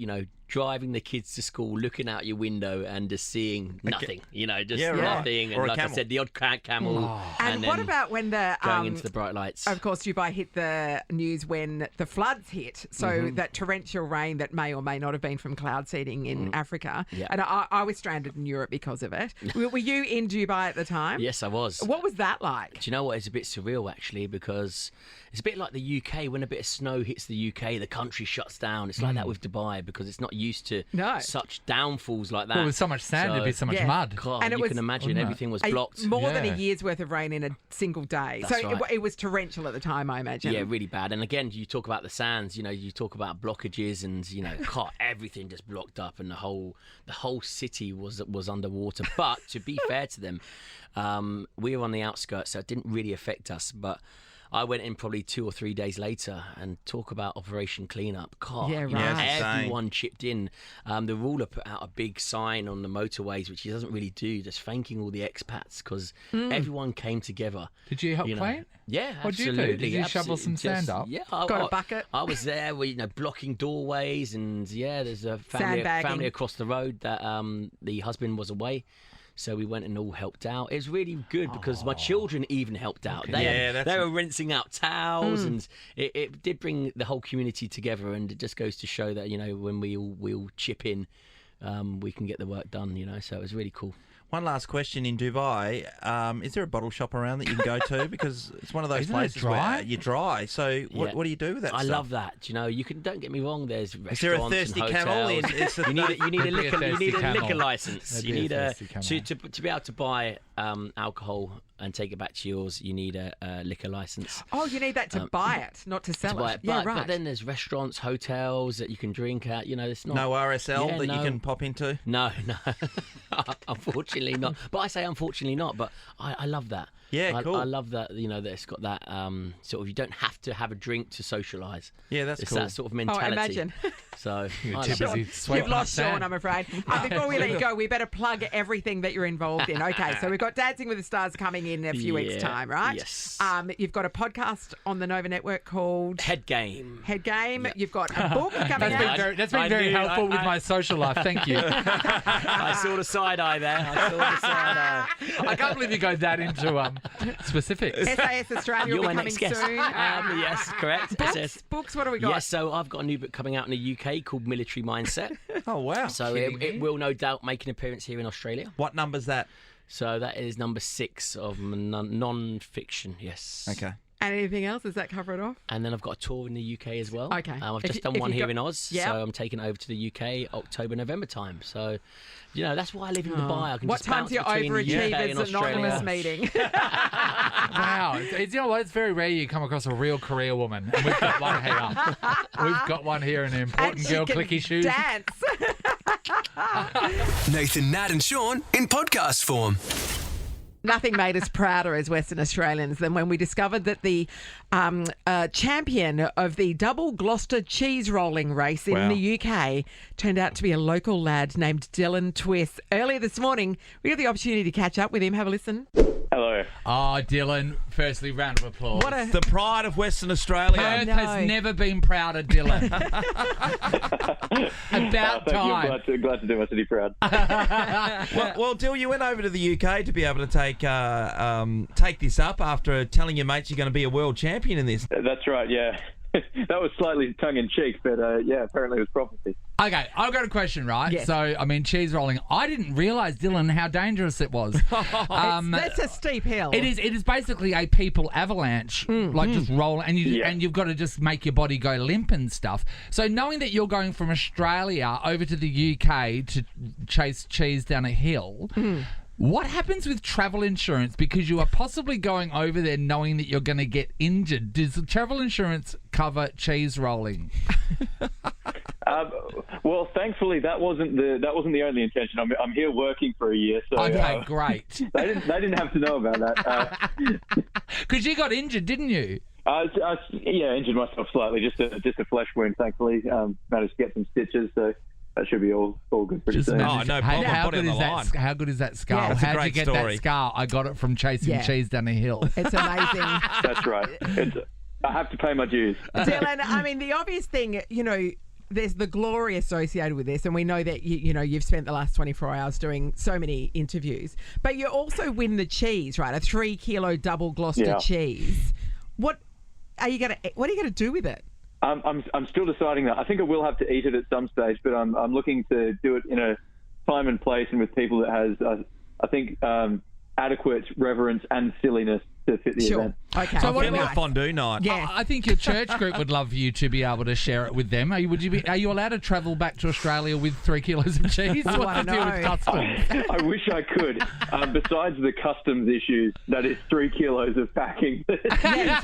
Speaker 9: driving the kids to school, looking out your window and just seeing nothing. Nothing. And
Speaker 2: Or a
Speaker 9: like I
Speaker 2: camel.
Speaker 9: said, the odd camel.
Speaker 3: And what about when the
Speaker 9: going into the bright lights?
Speaker 3: Of course, Dubai hit the news when the floods hit. So that torrential rain that may or may not have been from cloud seeding in Africa.
Speaker 9: Yeah.
Speaker 3: And I was stranded in Europe because of it. Were you in Dubai at the time?
Speaker 9: Yes, I was.
Speaker 3: What was that like?
Speaker 9: Do you know what? It's a bit surreal, actually, because it's a bit like the UK. When a bit of snow hits the UK, the country shuts down. It's like that with Dubai because it's not used to such downfalls like that.
Speaker 5: Well, with so much sand, it'd be so much
Speaker 3: Yeah.
Speaker 5: mud.
Speaker 9: God,
Speaker 3: And it
Speaker 9: you
Speaker 3: was-
Speaker 9: can imagine everything was blocked.
Speaker 3: More than
Speaker 5: Yeah.
Speaker 3: a year's worth of rain in a single day.
Speaker 9: That's
Speaker 3: so
Speaker 9: right.
Speaker 3: it was torrential at the time, I imagine.
Speaker 9: Yeah, really bad. And again, you talk about the sands. You talk about blockages, and God, everything just blocked up, and the whole city was underwater. But to be fair to them, we were on the outskirts, so it didn't really affect us. But I went in probably 2 or 3 days later, and talk about Operation Cleanup. God,
Speaker 3: Yeah, right.
Speaker 2: Yeah, it's
Speaker 9: everyone chipped in. The ruler put out a big sign on the motorways, which he doesn't really do, just thanking all the expats because everyone came together.
Speaker 5: Did you help clean?
Speaker 9: Yeah,
Speaker 5: What'd you do?
Speaker 9: absolutely.
Speaker 5: Did you shovel
Speaker 9: absolutely.
Speaker 5: some sand up?
Speaker 9: Yeah,
Speaker 3: Got a bucket?
Speaker 9: I was there, blocking doorways, and there's a
Speaker 3: Sandbagging.
Speaker 9: family across the road that the husband was away. So we went and all helped out. It was really good because my children even helped out. They were rinsing out towels, and it did bring the whole community together. And it just goes to show that when we all chip in, we can get the work done. So it was really cool.
Speaker 2: One last question in Dubai. Is there a bottle shop around that you can go to? Because it's one of those
Speaker 5: Isn't it
Speaker 2: places
Speaker 5: dry?
Speaker 2: where you're dry. So what do you do with that
Speaker 9: I
Speaker 2: stuff?
Speaker 9: love that. You can. Don't get me wrong. There's restaurants
Speaker 2: there a thirsty
Speaker 9: and
Speaker 2: camel
Speaker 9: hotels.
Speaker 2: in- it's a-
Speaker 9: you need a
Speaker 5: There'd be a
Speaker 9: liquor. You need
Speaker 5: thirsty
Speaker 9: a liquor
Speaker 5: camel.
Speaker 9: license.
Speaker 5: There'd
Speaker 9: You
Speaker 5: be a
Speaker 9: need
Speaker 5: thirsty camel.
Speaker 9: to be able to buy alcohol and take it back to yours. You need a liquor license.
Speaker 3: Oh, you need that to buy it, not to sell
Speaker 9: to buy
Speaker 3: it.
Speaker 9: it.
Speaker 3: Yeah,
Speaker 9: But,
Speaker 3: right.
Speaker 9: but then there's restaurants, hotels that you can drink at. It's not.
Speaker 2: No RSL
Speaker 9: Yeah,
Speaker 2: that
Speaker 9: no.
Speaker 2: you can pop into?
Speaker 9: No. Unfortunately not. But I say unfortunately not. But I love that.
Speaker 2: Yeah, cool.
Speaker 9: I love that. That it's got that sort of. You don't have to have a drink to socialise.
Speaker 2: Yeah, that's
Speaker 9: it's
Speaker 2: cool.
Speaker 9: that sort of
Speaker 3: Oh,
Speaker 9: mentality.
Speaker 3: imagine.
Speaker 9: So
Speaker 5: You're
Speaker 9: I
Speaker 5: too
Speaker 9: love
Speaker 5: busy
Speaker 9: it.
Speaker 5: sweeping
Speaker 3: You've lost
Speaker 5: up
Speaker 3: Sean,
Speaker 5: sand.
Speaker 3: I'm afraid. Before we let you go, we better plug everything that you're involved in. Okay, so we've got Dancing with the Stars coming in a few weeks' time, right?
Speaker 9: Yes.
Speaker 3: You've got a podcast on the Nova Network called
Speaker 9: Head game.
Speaker 3: Head Game. You've got a book coming out.
Speaker 5: That's been very helpful with my social life. Thank you.
Speaker 9: I saw the side eye there.
Speaker 5: I can't believe you go that into specifics.
Speaker 3: SAS Australia
Speaker 9: You're
Speaker 3: will
Speaker 9: my
Speaker 3: be coming
Speaker 9: next guest.
Speaker 3: soon.
Speaker 9: Yes, correct.
Speaker 3: Books, what do we got?
Speaker 9: Yes, so I've got a new book coming out in the UK called Military Mindset.
Speaker 2: Oh, wow.
Speaker 9: So it will no doubt make an appearance here in Australia.
Speaker 2: What number's that?
Speaker 9: So that is number 6 of non-fiction, yes.
Speaker 2: Okay.
Speaker 3: And anything else? Does that cover it off?
Speaker 9: And then I've got a tour in the UK as well.
Speaker 3: Okay.
Speaker 9: I've
Speaker 3: If
Speaker 9: just
Speaker 3: you-
Speaker 9: done
Speaker 3: if
Speaker 9: one
Speaker 3: you
Speaker 9: here
Speaker 3: got-
Speaker 9: in Oz.
Speaker 3: Yeah.
Speaker 9: So I'm taking it over to the UK October, November time. So, that's why I live in Dubai. I can
Speaker 3: What
Speaker 9: just bounce
Speaker 3: time's your
Speaker 9: between the UK
Speaker 3: overachievers
Speaker 9: and Australia.
Speaker 3: anonymous meeting?
Speaker 5: Wow. You know what? It's very rare you come across a real career woman. And we've got one here. We've got one here in an
Speaker 3: And
Speaker 5: important
Speaker 3: she
Speaker 5: girl
Speaker 3: can
Speaker 5: clicky shoes.
Speaker 3: dance.
Speaker 1: Nathan, Nat, and Sean in podcast form.
Speaker 3: Nothing made us prouder as Western Australians than when we discovered that the champion of the double Gloucester cheese rolling race in the UK turned out to be a local lad named Dylan Twiss. Earlier this morning, we got the opportunity to catch up with him. Have a listen.
Speaker 10: Hello.
Speaker 5: Oh, Dylan. Firstly, round of applause.
Speaker 3: What a
Speaker 2: The pride of Western Australia.
Speaker 5: Perth
Speaker 3: no.
Speaker 5: has never been prouder, Dylan. About
Speaker 10: Thank you.
Speaker 5: time.
Speaker 10: I'm glad to do my city proud.
Speaker 2: Well, Dill, you went over to the UK to be able to take this up after telling your mates you're going to be a world champion in this.
Speaker 10: That's right, yeah. That was slightly tongue-in-cheek, but yeah, apparently it was prophecy.
Speaker 5: Okay, I've got a question, right?
Speaker 3: Yes.
Speaker 5: So, cheese rolling. I didn't realise, Dylan, how dangerous it was.
Speaker 3: that's a steep hill.
Speaker 5: It is basically a people avalanche, like just roll, and you've got to just make your body go limp and stuff. So knowing that you're going from Australia over to the UK to chase cheese down a hill, what happens with travel insurance? Because you are possibly going over there knowing that you're going to get injured. Does the travel insurance cover cheese rolling?
Speaker 10: Well, thankfully that wasn't the only intention. I'm here working for a year, so
Speaker 5: Okay, great.
Speaker 10: they didn't have to know about that.
Speaker 5: Because you got injured, didn't you?
Speaker 10: Injured myself slightly, just a flesh wound. Thankfully, managed to get some stitches, so that should be all good pretty soon.
Speaker 2: Oh, no problem.
Speaker 5: How
Speaker 2: Put it
Speaker 5: good
Speaker 2: on
Speaker 5: is
Speaker 2: the
Speaker 5: that?
Speaker 2: line.
Speaker 5: How good is that scar?
Speaker 2: Yeah, it's a
Speaker 5: How'd you
Speaker 2: great
Speaker 5: get
Speaker 2: story.
Speaker 5: that scar? I got it from chasing cheese down a hill.
Speaker 3: It's amazing.
Speaker 10: That's right. I have to pay my dues.
Speaker 3: Dylan, I mean, the obvious thing, there's the glory associated with this, and we know that you've spent the last 24 hours doing so many interviews, but you also win the cheese, right? A 3 kilo double Gloucester cheese. What are you gonna do with it?
Speaker 10: I'm still deciding that. I think I will have to eat it at some stage, but I'm looking to do it in a time and place and with people that has I think adequate reverence and silliness to fit the event.
Speaker 3: Okay.
Speaker 2: So what about fondue night?
Speaker 3: Yeah.
Speaker 5: I think your church group would love you to be able to share it with them. Are you allowed to travel back to Australia with 3 kilos of cheese?
Speaker 3: Oh,
Speaker 5: What's the deal with customs?
Speaker 10: I wish I could. Besides the customs issues, that is 3 kilos of packing. I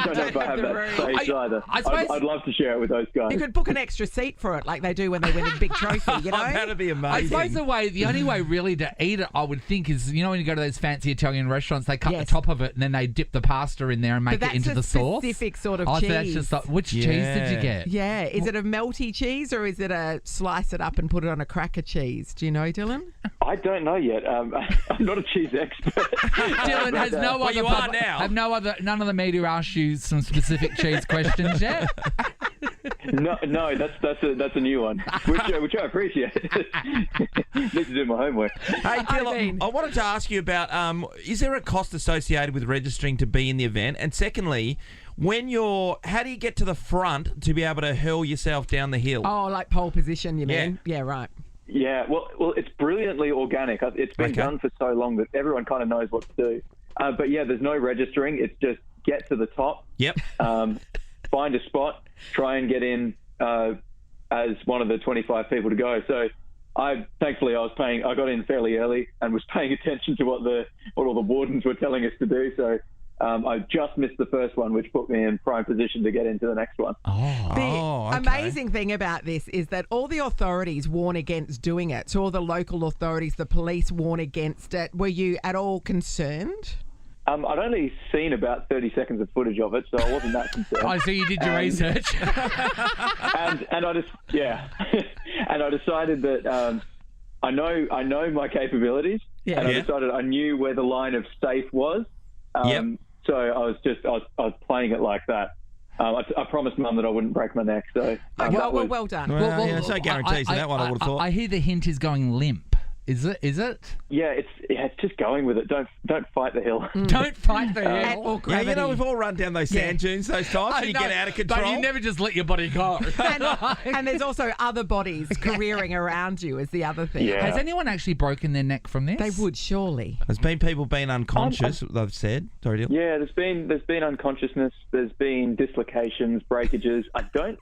Speaker 10: don't know if I have that space either. I'd love to share it with those guys.
Speaker 3: You could book an extra seat for it, like they do when they win a big trophy.
Speaker 2: That'd be amazing.
Speaker 5: I suppose the only way really to eat it, I would think, is when you go to those fancy Italian restaurants, they cut the top of it and then they dip the pasta in there and make it into the sauce.
Speaker 3: Specific sort of
Speaker 5: So
Speaker 3: cheese.
Speaker 5: that's just like, which cheese did you get?
Speaker 3: Yeah, is it a melty cheese or is it a slice it up and put it on a cracker cheese? Do you know, Dylan?
Speaker 10: I don't know yet. I'm not a cheese expert.
Speaker 5: Dylan has no
Speaker 2: well,
Speaker 5: other.
Speaker 2: you are now.
Speaker 5: Have none of the media asked you some specific cheese questions yet.
Speaker 10: No, that's a new one, which I appreciate. Need to do my homework.
Speaker 2: Hey, Dylan, I wanted to ask you about, is there a cost associated with registering to be in the event? And secondly, how do you get to the front to be able to hurl yourself down the hill?
Speaker 3: Oh, like pole position, you mean? Yeah, right.
Speaker 10: Yeah, well, it's brilliantly organic. It's been done for so long that everyone kind of knows what to do. But yeah, there's no registering. It's just get to the top.
Speaker 2: Yep.
Speaker 10: Find a spot, try and get in as one of the 25 people to go. So I got in fairly early and was paying attention to what all the wardens were telling us to do. So I just missed the first one, which put me in prime position to get into the next one.
Speaker 3: The amazing thing about this is that all the authorities warn against doing it. So all the local authorities, the police warn against it. Were you at all concerned?
Speaker 10: I'd only seen about 30 seconds of footage of it, so I wasn't that concerned.
Speaker 5: I see you did your research.
Speaker 10: and I and I decided that I know my capabilities, and I decided I knew where the line of safe was. So I was playing it like that. I promised Mum that I wouldn't break my neck. So
Speaker 3: well done.
Speaker 2: Well, there's no guarantees in that one, I would have thought.
Speaker 5: I hear the hint is going limp. Is it?
Speaker 10: Yeah, it's just going with it. Don't fight the hill.
Speaker 5: Don't fight the hill.
Speaker 2: Yeah, we've all run down those sand dunes those times and you get out of control.
Speaker 5: But you never just let your body go.
Speaker 3: And there's also other bodies careering around you is the other thing.
Speaker 10: Yeah.
Speaker 5: Has anyone actually broken their neck from this?
Speaker 3: They would surely.
Speaker 2: There's been people being unconscious, they've said. Sorry, Dylan.
Speaker 10: Yeah, there's been unconsciousness. There's been dislocations, breakages. I don't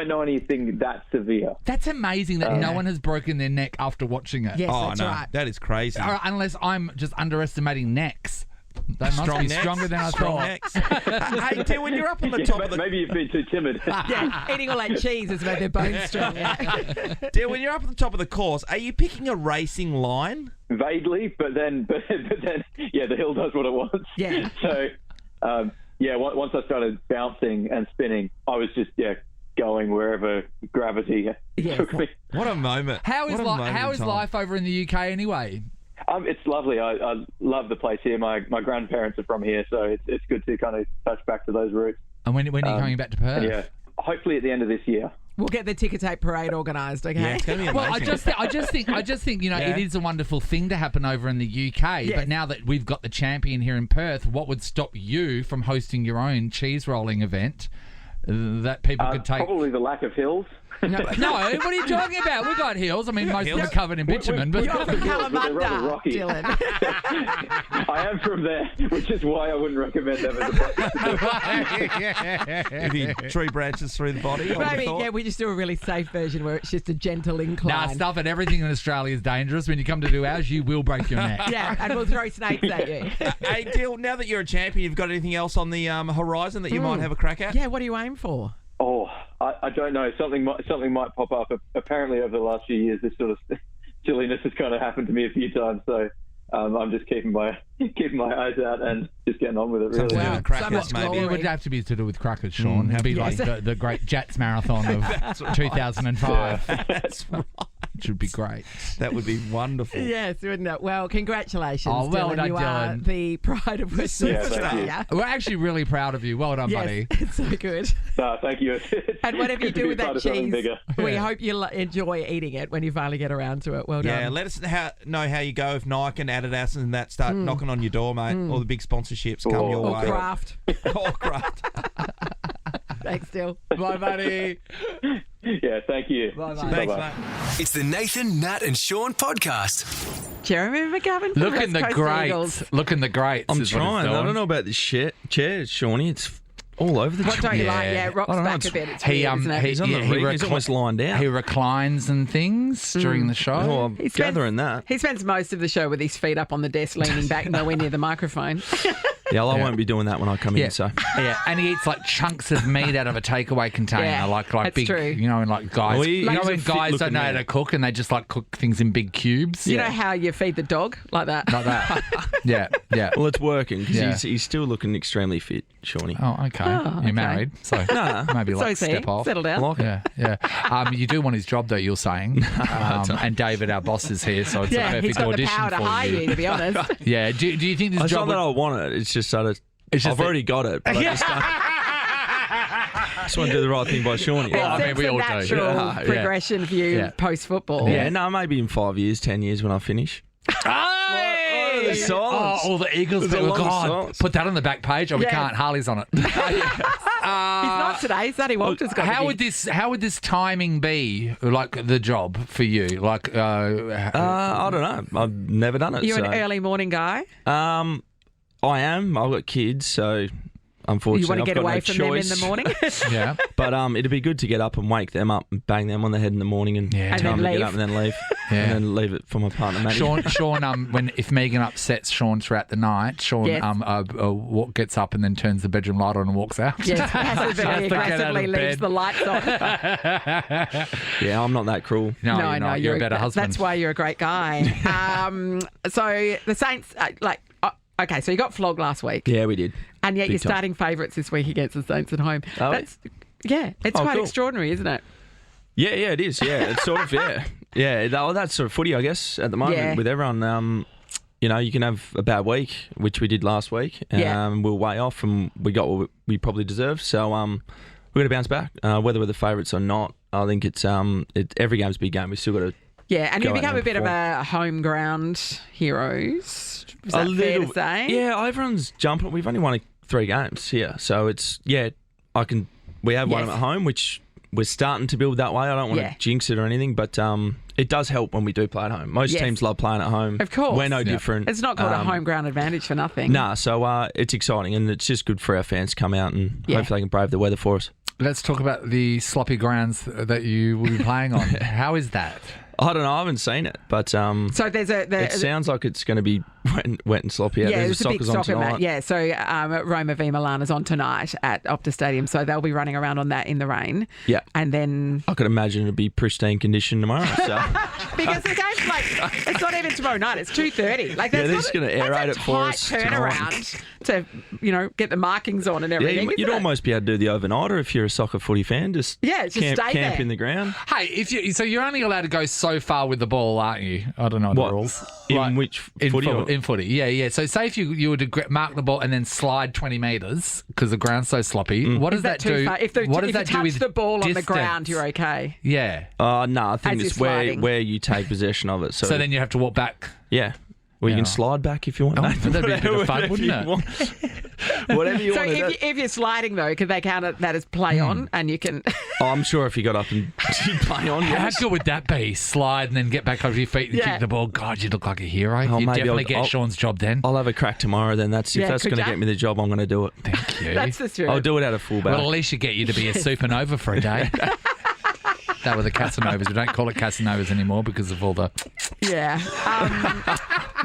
Speaker 10: know anything that severe.
Speaker 5: That's amazing that no one has broken their neck after watching it.
Speaker 3: Yes, that's right.
Speaker 2: That is crazy.
Speaker 5: Unless I'm just underestimating necks. They must be
Speaker 2: necks.
Speaker 5: stronger than I
Speaker 2: Strong
Speaker 5: thought.
Speaker 2: necks. Hey, Till, when you're up on the top of the...
Speaker 10: Maybe you've been too timid.
Speaker 3: Eating all that cheese has made their bones strong.
Speaker 2: Till, when you're up at the top of the course, are you picking a racing line?
Speaker 10: Vaguely, but then, yeah, the hill does what it wants.
Speaker 3: Yeah.
Speaker 10: So, once I started bouncing and spinning, I was just, going wherever gravity took me.
Speaker 2: What a moment.
Speaker 5: How is life over in the UK anyway?
Speaker 10: It's lovely. I love the place here. My grandparents are from here, so it's good to kind of touch back to those roots.
Speaker 5: And when are you coming back to Perth?
Speaker 10: Yeah, hopefully at the end of this year.
Speaker 3: We'll get the ticker tape parade organised, okay?
Speaker 2: Yeah, it's going to be amazing.
Speaker 5: Well, I just think it is a wonderful thing to happen over in the UK.
Speaker 3: Yes.
Speaker 5: But now that we've got the champion here in Perth, what would stop you from hosting your own cheese rolling event that people could take?
Speaker 10: Probably the lack of hills.
Speaker 5: No, what are you talking about? We've got hills. I mean, most of them are covered in bitumen. But
Speaker 3: You're from Kalamunda, Dylan.
Speaker 10: I am from there, which is why I wouldn't recommend them as a place.
Speaker 2: If you tree branches through the body.
Speaker 3: Maybe, we just do a really safe version where it's just a gentle incline.
Speaker 5: Nah, stuff it. Everything in Australia is dangerous. When you come to do ours, you will break your neck.
Speaker 3: Yeah, and we'll throw snakes at you.
Speaker 2: Hey, Till, now that you're a champion, you've got anything else on the horizon that you might have a crack at?
Speaker 3: Yeah, what do you aim for?
Speaker 10: Oh, I don't know. Something might pop up. Apparently, over the last few years, this sort of silliness has kind of happened to me a few times. So I'm just keeping my eyes out and just getting on with it. Really.
Speaker 5: Wow,
Speaker 3: so much
Speaker 5: maybe
Speaker 3: glory.
Speaker 5: it would have to be to do with crackers, Sean. It'd be like the great Jats marathon of 2005.
Speaker 2: That's right.
Speaker 5: Which would be great.
Speaker 2: That would be wonderful.
Speaker 3: Yes, wouldn't it? Well, congratulations,
Speaker 5: Oh, well
Speaker 3: Dylan.
Speaker 5: done,
Speaker 3: You are
Speaker 5: Dylan.
Speaker 3: the pride of Western
Speaker 10: Yeah, thank you.
Speaker 3: Australia.
Speaker 5: We're actually really proud of you. Well done,
Speaker 3: Yes,
Speaker 5: buddy.
Speaker 3: it's so good.
Speaker 10: Thank you.
Speaker 3: And whatever you
Speaker 10: Good to
Speaker 3: do
Speaker 10: be
Speaker 3: with
Speaker 10: part
Speaker 3: that
Speaker 10: of something
Speaker 3: cheese,
Speaker 10: bigger.
Speaker 3: we hope you enjoy eating it when you finally get around to it. Well done.
Speaker 2: Yeah, let us know how you go if Nike and Adidas and that start knocking on your door, mate. All the big sponsorships come your
Speaker 3: Or
Speaker 2: way.
Speaker 3: Kraft.
Speaker 2: Or Kraft.
Speaker 3: Thanks, Dill.
Speaker 5: Bye, buddy.
Speaker 10: Yeah, thank you.
Speaker 3: Bye-bye.
Speaker 2: Thanks,
Speaker 10: Bye-bye.
Speaker 2: mate.
Speaker 1: It's the Nathan, Nat, and Sean podcast.
Speaker 3: Jeremy McGovern from
Speaker 5: Looking
Speaker 3: West
Speaker 5: the
Speaker 3: Coast Eagles.
Speaker 5: greats. Looking the greats.
Speaker 11: I'm
Speaker 5: is what it's
Speaker 11: trying. I
Speaker 5: doing.
Speaker 11: don't know about this chair, Shawnee. It's all over the
Speaker 3: What don't you like?
Speaker 5: Yeah.
Speaker 3: Yeah, it rocks
Speaker 11: I don't know,
Speaker 3: back a
Speaker 11: it's-
Speaker 3: bit. It's
Speaker 5: He
Speaker 3: weird, isn't it?
Speaker 11: He's on the ring. He's almost lying down.
Speaker 5: He reclines and things during the show.
Speaker 11: Oh, I'm
Speaker 3: He spends-
Speaker 11: gathering that.
Speaker 3: He spends most of the show with his feet up on the desk, leaning back, nowhere near the microphone.
Speaker 11: Yeah, I won't be doing that when I come
Speaker 5: Yeah.
Speaker 11: in. So
Speaker 5: Yeah, and he eats like chunks of meat out of a takeaway container,
Speaker 3: Yeah,
Speaker 5: like
Speaker 3: that's
Speaker 5: big,
Speaker 3: true.
Speaker 5: you know, and like guys,
Speaker 11: Well, he-
Speaker 5: you know
Speaker 11: he's a
Speaker 5: when guys don't
Speaker 11: fit-looking
Speaker 5: know how
Speaker 11: man.
Speaker 5: to cook and they just like cook things in big cubes,
Speaker 3: You know how you feed the dog like that?
Speaker 5: like that. Yeah, yeah.
Speaker 11: well, it's working because
Speaker 5: Yeah.
Speaker 11: he's still looking extremely fit, Shawnee.
Speaker 5: Oh, okay.
Speaker 3: Oh, okay.
Speaker 5: You're married, so maybe
Speaker 3: So
Speaker 5: like
Speaker 3: is he.
Speaker 5: step off.
Speaker 3: Settle down.
Speaker 5: Yeah, yeah. You do want his job, though. You're saying, and David, our boss, is here, so it's a
Speaker 3: Yeah,
Speaker 5: perfect
Speaker 3: he's got the
Speaker 5: audition
Speaker 3: power to
Speaker 5: for
Speaker 3: hire you, to be honest.
Speaker 5: Yeah. Do you think this
Speaker 11: It's
Speaker 5: job?
Speaker 11: not that I want it. It's just that
Speaker 5: It's just
Speaker 11: I've
Speaker 5: that-
Speaker 11: already got it. But I just want to do the right thing by Shawnee.
Speaker 5: Well, I mean,
Speaker 3: It's
Speaker 5: we
Speaker 3: a
Speaker 5: all do.
Speaker 3: natural
Speaker 5: Yeah.
Speaker 3: progression for you
Speaker 5: Yeah.
Speaker 3: post-football.
Speaker 11: Yeah, no, maybe in 5 years, 10 years when I finish.
Speaker 5: Hey!
Speaker 11: the silence.
Speaker 5: Oh, all the Eagles.
Speaker 11: There's a
Speaker 5: People,
Speaker 11: long
Speaker 5: God,
Speaker 11: silence.
Speaker 5: put that on the back page. Oh, we
Speaker 3: Yeah.
Speaker 5: can't. Harley's on it.
Speaker 3: He's not today. Sonny Walter's got to
Speaker 5: How
Speaker 3: be.
Speaker 5: would this timing be? Like the job for you? Like,
Speaker 11: I don't know. I've never done it.
Speaker 3: You
Speaker 11: so.
Speaker 3: an early morning guy?
Speaker 11: I am. I've got kids, so unfortunately,
Speaker 3: You want to
Speaker 11: I've
Speaker 3: get
Speaker 11: got
Speaker 3: away
Speaker 11: no
Speaker 3: from
Speaker 11: choice.
Speaker 3: them in the morning?
Speaker 5: yeah.
Speaker 11: But it'd be good to get up and wake them up and bang them on the head in the morning and
Speaker 5: Yeah.
Speaker 11: tell
Speaker 3: And
Speaker 11: them
Speaker 3: then
Speaker 11: to get
Speaker 3: leave.
Speaker 11: up and then leave.
Speaker 5: Yeah.
Speaker 11: And then leave it for my partner, Matty.
Speaker 5: Sean, if Megan upsets Sean throughout the night, Sean
Speaker 3: Yes.
Speaker 5: gets up and then turns the bedroom light on and walks out.
Speaker 3: Yes, passively,
Speaker 5: Just to get out of
Speaker 3: aggressively leaves
Speaker 5: bed.
Speaker 3: the lights on.
Speaker 11: Yeah, I'm not that cruel.
Speaker 5: No, you're not. You're a better husband.
Speaker 3: That's why you're a great guy. So the Saints, okay, so you got flogged last week,
Speaker 11: Yeah, we did.
Speaker 3: and yet
Speaker 11: Big
Speaker 3: you're
Speaker 11: time.
Speaker 3: starting favourites this week against the Saints at home.
Speaker 11: Are we?
Speaker 3: It's
Speaker 11: Oh,
Speaker 3: quite
Speaker 11: cool.
Speaker 3: extraordinary, isn't it?
Speaker 11: Yeah, it is. Yeah, it's sort of, Yeah, that's sort of footy, I guess, at the moment
Speaker 3: Yeah.
Speaker 11: with everyone. You know, you can have a bad week, which we did last week.
Speaker 3: Yeah.
Speaker 11: We're way off and we got what we probably deserved. So we're going to bounce back. Whether we're the favourites or not, I think it's every game's a big game. We still got to...
Speaker 3: Yeah, and you
Speaker 11: Go out
Speaker 3: become
Speaker 11: and
Speaker 3: a bit of
Speaker 11: perform.
Speaker 3: a home ground heroes. Is that fair to say?
Speaker 11: Yeah, everyone's jumping. We've only won 3 games here. So it's, we have one
Speaker 3: Yes.
Speaker 11: of them at home, which we're starting to build that way. I don't want
Speaker 3: Yeah.
Speaker 11: to jinx it or anything, but it does help when we do play at home. Most
Speaker 3: Yes.
Speaker 11: teams love playing at home.
Speaker 3: Of course.
Speaker 11: We're no different.
Speaker 3: It's not called a home ground advantage for nothing.
Speaker 11: Nah, so it's exciting and it's just good for our fans to come out and
Speaker 3: Yeah.
Speaker 11: hopefully they can brave the weather for us.
Speaker 5: Let's talk about the sloppy grounds that you will be playing on. How is that?
Speaker 11: I don't know. I haven't seen it, but
Speaker 3: So there's
Speaker 11: it sounds like it's going to be wet and sloppy.
Speaker 3: Yeah,
Speaker 11: There's
Speaker 3: it's a big
Speaker 11: soccer's on
Speaker 3: soccer
Speaker 11: tonight.
Speaker 3: match. Yeah, so Roma v Milan is on tonight at Optus Stadium, so they'll be running around on that in the rain.
Speaker 11: Yeah.
Speaker 3: And then...
Speaker 11: I could imagine it'd be pristine condition tomorrow. So
Speaker 3: Because the game's like, it's not even tomorrow night, it's 2:30. Like, that's
Speaker 11: they're just going to aerate it for us
Speaker 3: tight
Speaker 11: tonight.
Speaker 3: turnaround to, get the markings on and
Speaker 11: Yeah,
Speaker 3: everything.
Speaker 11: you'd
Speaker 3: isn't it?
Speaker 11: almost be able to do the overnighter if you're a soccer footy fan. Just
Speaker 3: Just
Speaker 11: camp
Speaker 3: stay there.
Speaker 11: in the ground.
Speaker 5: Hey, so you're only allowed to go so far with the ball, aren't you? I don't know the
Speaker 11: What?
Speaker 5: rules.
Speaker 11: In
Speaker 5: Like,
Speaker 11: which
Speaker 5: in
Speaker 11: footy?
Speaker 5: In footy, yeah. So say if you were to mark the ball and then slide 20 metres because the ground's so sloppy, what does
Speaker 3: Is that
Speaker 5: that
Speaker 3: too
Speaker 5: do?
Speaker 3: far? If
Speaker 5: what does
Speaker 3: you
Speaker 5: that do
Speaker 3: touch
Speaker 5: with
Speaker 3: the ball on the
Speaker 5: distance?
Speaker 3: ground, you're okay.
Speaker 5: Yeah.
Speaker 11: No, I think
Speaker 3: As
Speaker 11: it's
Speaker 3: you're
Speaker 11: where
Speaker 3: sliding.
Speaker 11: you take possession of it.
Speaker 5: So then you have to walk back.
Speaker 11: yeah. Well, you
Speaker 5: Yeah.
Speaker 11: can slide back if you want.
Speaker 5: Oh,
Speaker 11: Nathan.
Speaker 5: that'd be a bit of fun,
Speaker 11: Whatever
Speaker 5: wouldn't
Speaker 11: you
Speaker 5: it?
Speaker 11: want. Whatever you
Speaker 3: So
Speaker 11: want to do.
Speaker 3: if you're sliding, though, could they count that as play on and you can...
Speaker 11: Oh, I'm sure if you got up and did play on,
Speaker 5: How
Speaker 11: yes.
Speaker 5: good would that be? Slide and then get back over your feet and
Speaker 3: Yeah.
Speaker 5: kick the ball. God, you look like a hero.
Speaker 11: Oh,
Speaker 5: you
Speaker 11: maybe
Speaker 5: definitely
Speaker 11: I'll-
Speaker 5: get
Speaker 11: I'll-
Speaker 5: Sean's job then.
Speaker 11: I'll have a crack tomorrow. Then if
Speaker 3: Yeah,
Speaker 11: that's
Speaker 3: could
Speaker 11: going to
Speaker 3: ya?
Speaker 11: get me the job, I'm going to do it.
Speaker 5: Thank you.
Speaker 3: That's the spirit.
Speaker 11: I'll do it out of fullback.
Speaker 5: Well, at least you get you to be a supernova for a day. That were the Casanovas. We don't call it Casanovas anymore because of all the
Speaker 3: Yeah.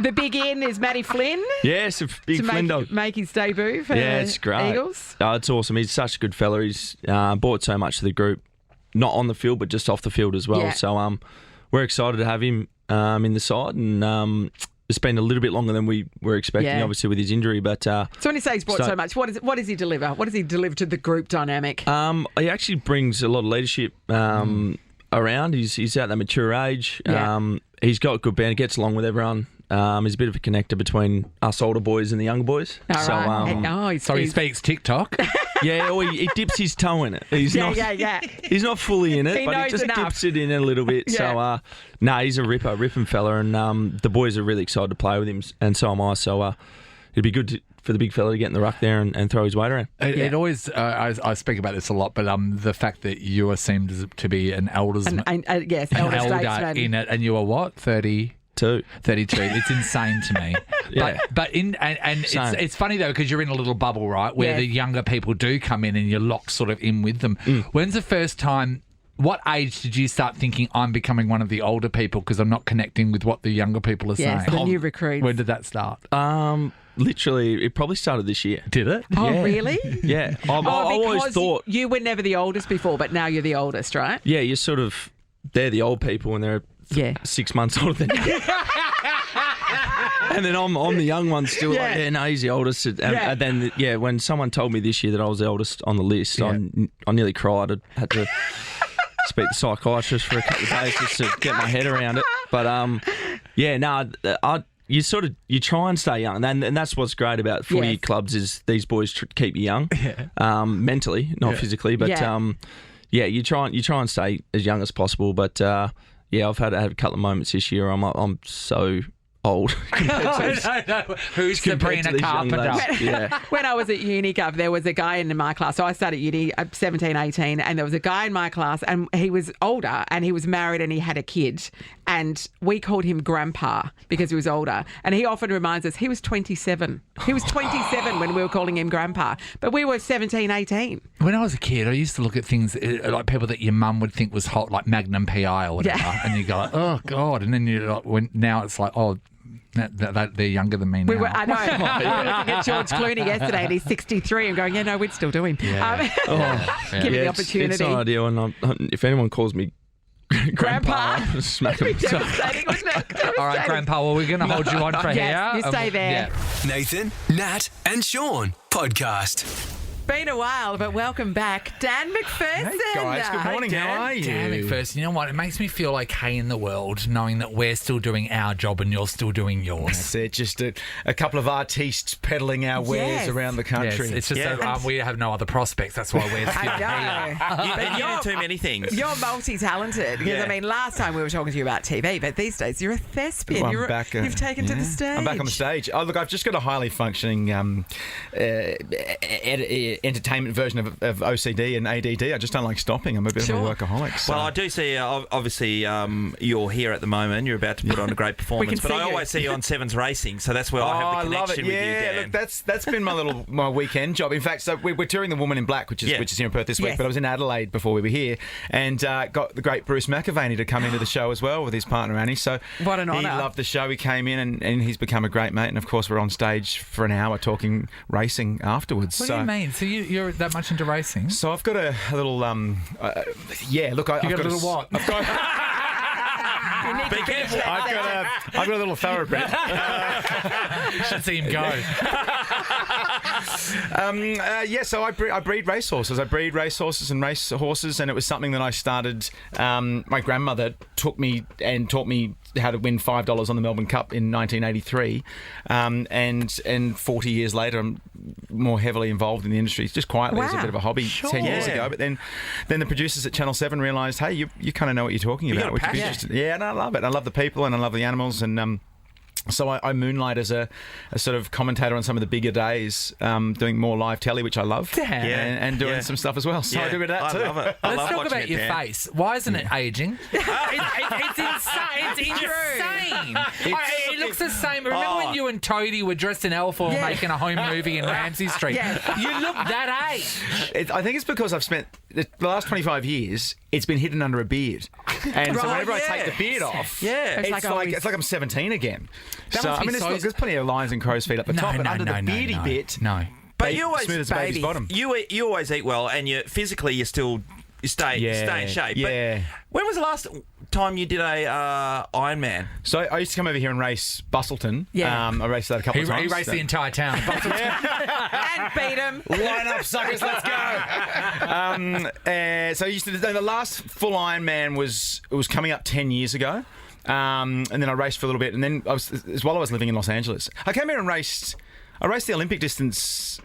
Speaker 3: The big in is Matty Flynn.
Speaker 11: Yes, a big Flynn dog.
Speaker 3: Make his debut for
Speaker 11: it's great.
Speaker 3: Eagles.
Speaker 11: Oh, it's awesome. He's such a good fella. He's brought so much to the group, not on the field, but just off the field as well.
Speaker 3: Yeah.
Speaker 11: So we're excited to have him in the side, and it's been a little bit longer than we were expecting, obviously, with his injury. But
Speaker 3: so when you say he's brought so much, what does he deliver? What does he deliver to the group dynamic?
Speaker 11: He actually brings a lot of leadership around. He's at that mature age.
Speaker 3: Yeah.
Speaker 11: He's got good band. He gets along with everyone. He's a bit of a connector between us older boys and the younger boys.
Speaker 3: All right.
Speaker 5: So he speaks TikTok.
Speaker 11: Yeah, or he dips his toe in it. He's He's not fully in it, but he just dips it in a little bit.
Speaker 3: Yeah.
Speaker 11: So, he's a ripping fella, and the boys are really excited to play with him, and so am I. So, it'd be good for the big fella to get in the ruck there and throw his weight around.
Speaker 5: It always, I speak about this a lot, but the fact that you are seemed to be an elder statesman in it, and you are what, 32. It's insane to me.
Speaker 11: Yeah.
Speaker 5: But it's funny though, because you're in a little bubble, right, where the younger people do come in and you're locked sort of in with them. When's the first time? What age did you start thinking I'm becoming one of the older people because I'm not connecting with what the younger people are saying?
Speaker 3: The new recruits.
Speaker 5: When did that start?
Speaker 11: Literally, it probably started this year.
Speaker 5: Did it?
Speaker 3: Oh,
Speaker 11: Yeah.
Speaker 3: really?
Speaker 11: Yeah. I always thought
Speaker 3: you were never the oldest before, but now you're the oldest, right?
Speaker 11: Yeah, you're sort of they're the old people and they're 6 months older than you. And then I'm the young one still. He's the oldest. And then when someone told me this year that I was the oldest on the list, I nearly cried. I had to speak to the psychiatrist for a couple of days just to get my head around it. But you try and stay young, and that's what's great about footy clubs is these boys keep you young, mentally, not physically, but you try and stay as young as possible. But I've had a couple of moments this year. I'm so old.
Speaker 5: Who's Sabrina Carpenter?
Speaker 3: When I was at uni, there was a guy in my class. So I started uni at 17, 18, and there was a guy in my class, and he was older, and he was married, and he had a kid, and we called him Grandpa because he was older. And he often reminds us he was 27. He was 27 when we were calling him Grandpa, but we were 17, 18.
Speaker 5: When I was a kid, I used to look at things like people that your mum would think was hot, like Magnum PI or whatever, and you go, oh God, and then now it's like, oh. They're younger than me now.
Speaker 3: I know. We were looking at George Clooney yesterday, and he's 63, and going, we'd still do him. Give him the opportunity.
Speaker 11: It's not ideal, and if anyone calls me Grandpa, I'll smack him.
Speaker 3: Devastating, wasn't it?
Speaker 5: All right, Grandpa, well, we're going to hold you on for here.
Speaker 3: You stay there.
Speaker 1: Nathan, Nat, and Shaun podcast.
Speaker 3: Been a while, but welcome back, Dan McPherson.
Speaker 12: Hey guys, good morning. How are you?
Speaker 5: Dan McPherson, you know what? It makes me feel okay in the world knowing that we're still doing our job and you're still doing yours.
Speaker 12: That's it. Just a couple of artists peddling our wares around the country.
Speaker 5: Yes, it's just that we have no other prospects. That's why we're still here.
Speaker 2: You do too many things.
Speaker 3: You're multi-talented. Because, I mean, last time we were talking to you about TV, but these days you're a thespian.
Speaker 12: Well, I'm back,
Speaker 3: you've taken to the stage.
Speaker 12: I'm back on the stage. Oh, look, I've just got a highly functioning entertainment version of OCD and ADD. I just don't like stopping. I'm a bit of a workaholic. So.
Speaker 2: Well, I do see, obviously, you're here at the moment. You're about to put on a great performance. But I always see you on Sevens Racing, so that's where I have the connection with you, Dan.
Speaker 12: Look, that's been my weekend job. In fact, so we're touring The Woman in Black, which is here in Perth this week, but I was in Adelaide before we were here, and got the great Bruce McAvaney to come into the show as well with his partner Annie. So
Speaker 3: what an honour.
Speaker 12: He loved the show. He came in and he's become a great mate, and of course we're on stage for an hour talking racing afterwards.
Speaker 5: What do you mean? So you're that much into racing?
Speaker 12: So I've got a little look. I've got a little what? I've got.
Speaker 3: Be careful.
Speaker 12: I've got a little thoroughbred.
Speaker 5: Should see him go.
Speaker 12: So I breed racehorses. I breed racehorses and race horses, and it was something that I started. My grandmother took me and taught me how to win $5 on the Melbourne Cup in 1983, and 40 years later, I'm more heavily involved in the industry. Just quietly as a bit of a hobby 10 years ago. But then the producers at Channel 7 realised, hey, you kind of know what you're talking about. Would you be interested? Yeah, and I love it. I love the people and I love the animals, and so I moonlight as a sort of commentator on some of the bigger days, doing more live telly, which I love, and doing some stuff as well. So I do it that too.
Speaker 2: I love it.
Speaker 5: Let's talk about your face. Why isn't it aging? It's insane. It's insane. he looks the same. Remember when you and Toadie were dressed in elf or making a home movie in Ramsey Street? You look that age.
Speaker 12: I think it's because I've spent the last 25 years, it's been hidden under a beard. And so whenever I take the beard off, it's like I'm 17 again. So, I mean, there's plenty of lions and crow's feet up the top, but under the beardy bit...
Speaker 5: No.
Speaker 2: But you always,
Speaker 12: smooth as a baby's bottom.
Speaker 2: You always eat well, and physically you stay in shape.
Speaker 12: Yeah.
Speaker 2: But when was the last time you did a Ironman?
Speaker 12: So I used to come over here and race Bustleton.
Speaker 3: Yeah.
Speaker 12: I raced that a couple of times.
Speaker 5: He raced the entire town.
Speaker 3: And beat him.
Speaker 12: Line up, suckers, let's go. So I used to. The last full Ironman was coming up 10 years ago. And then I raced for a little bit, and then I was living in Los Angeles. I came here and raced. I raced the Olympic distance.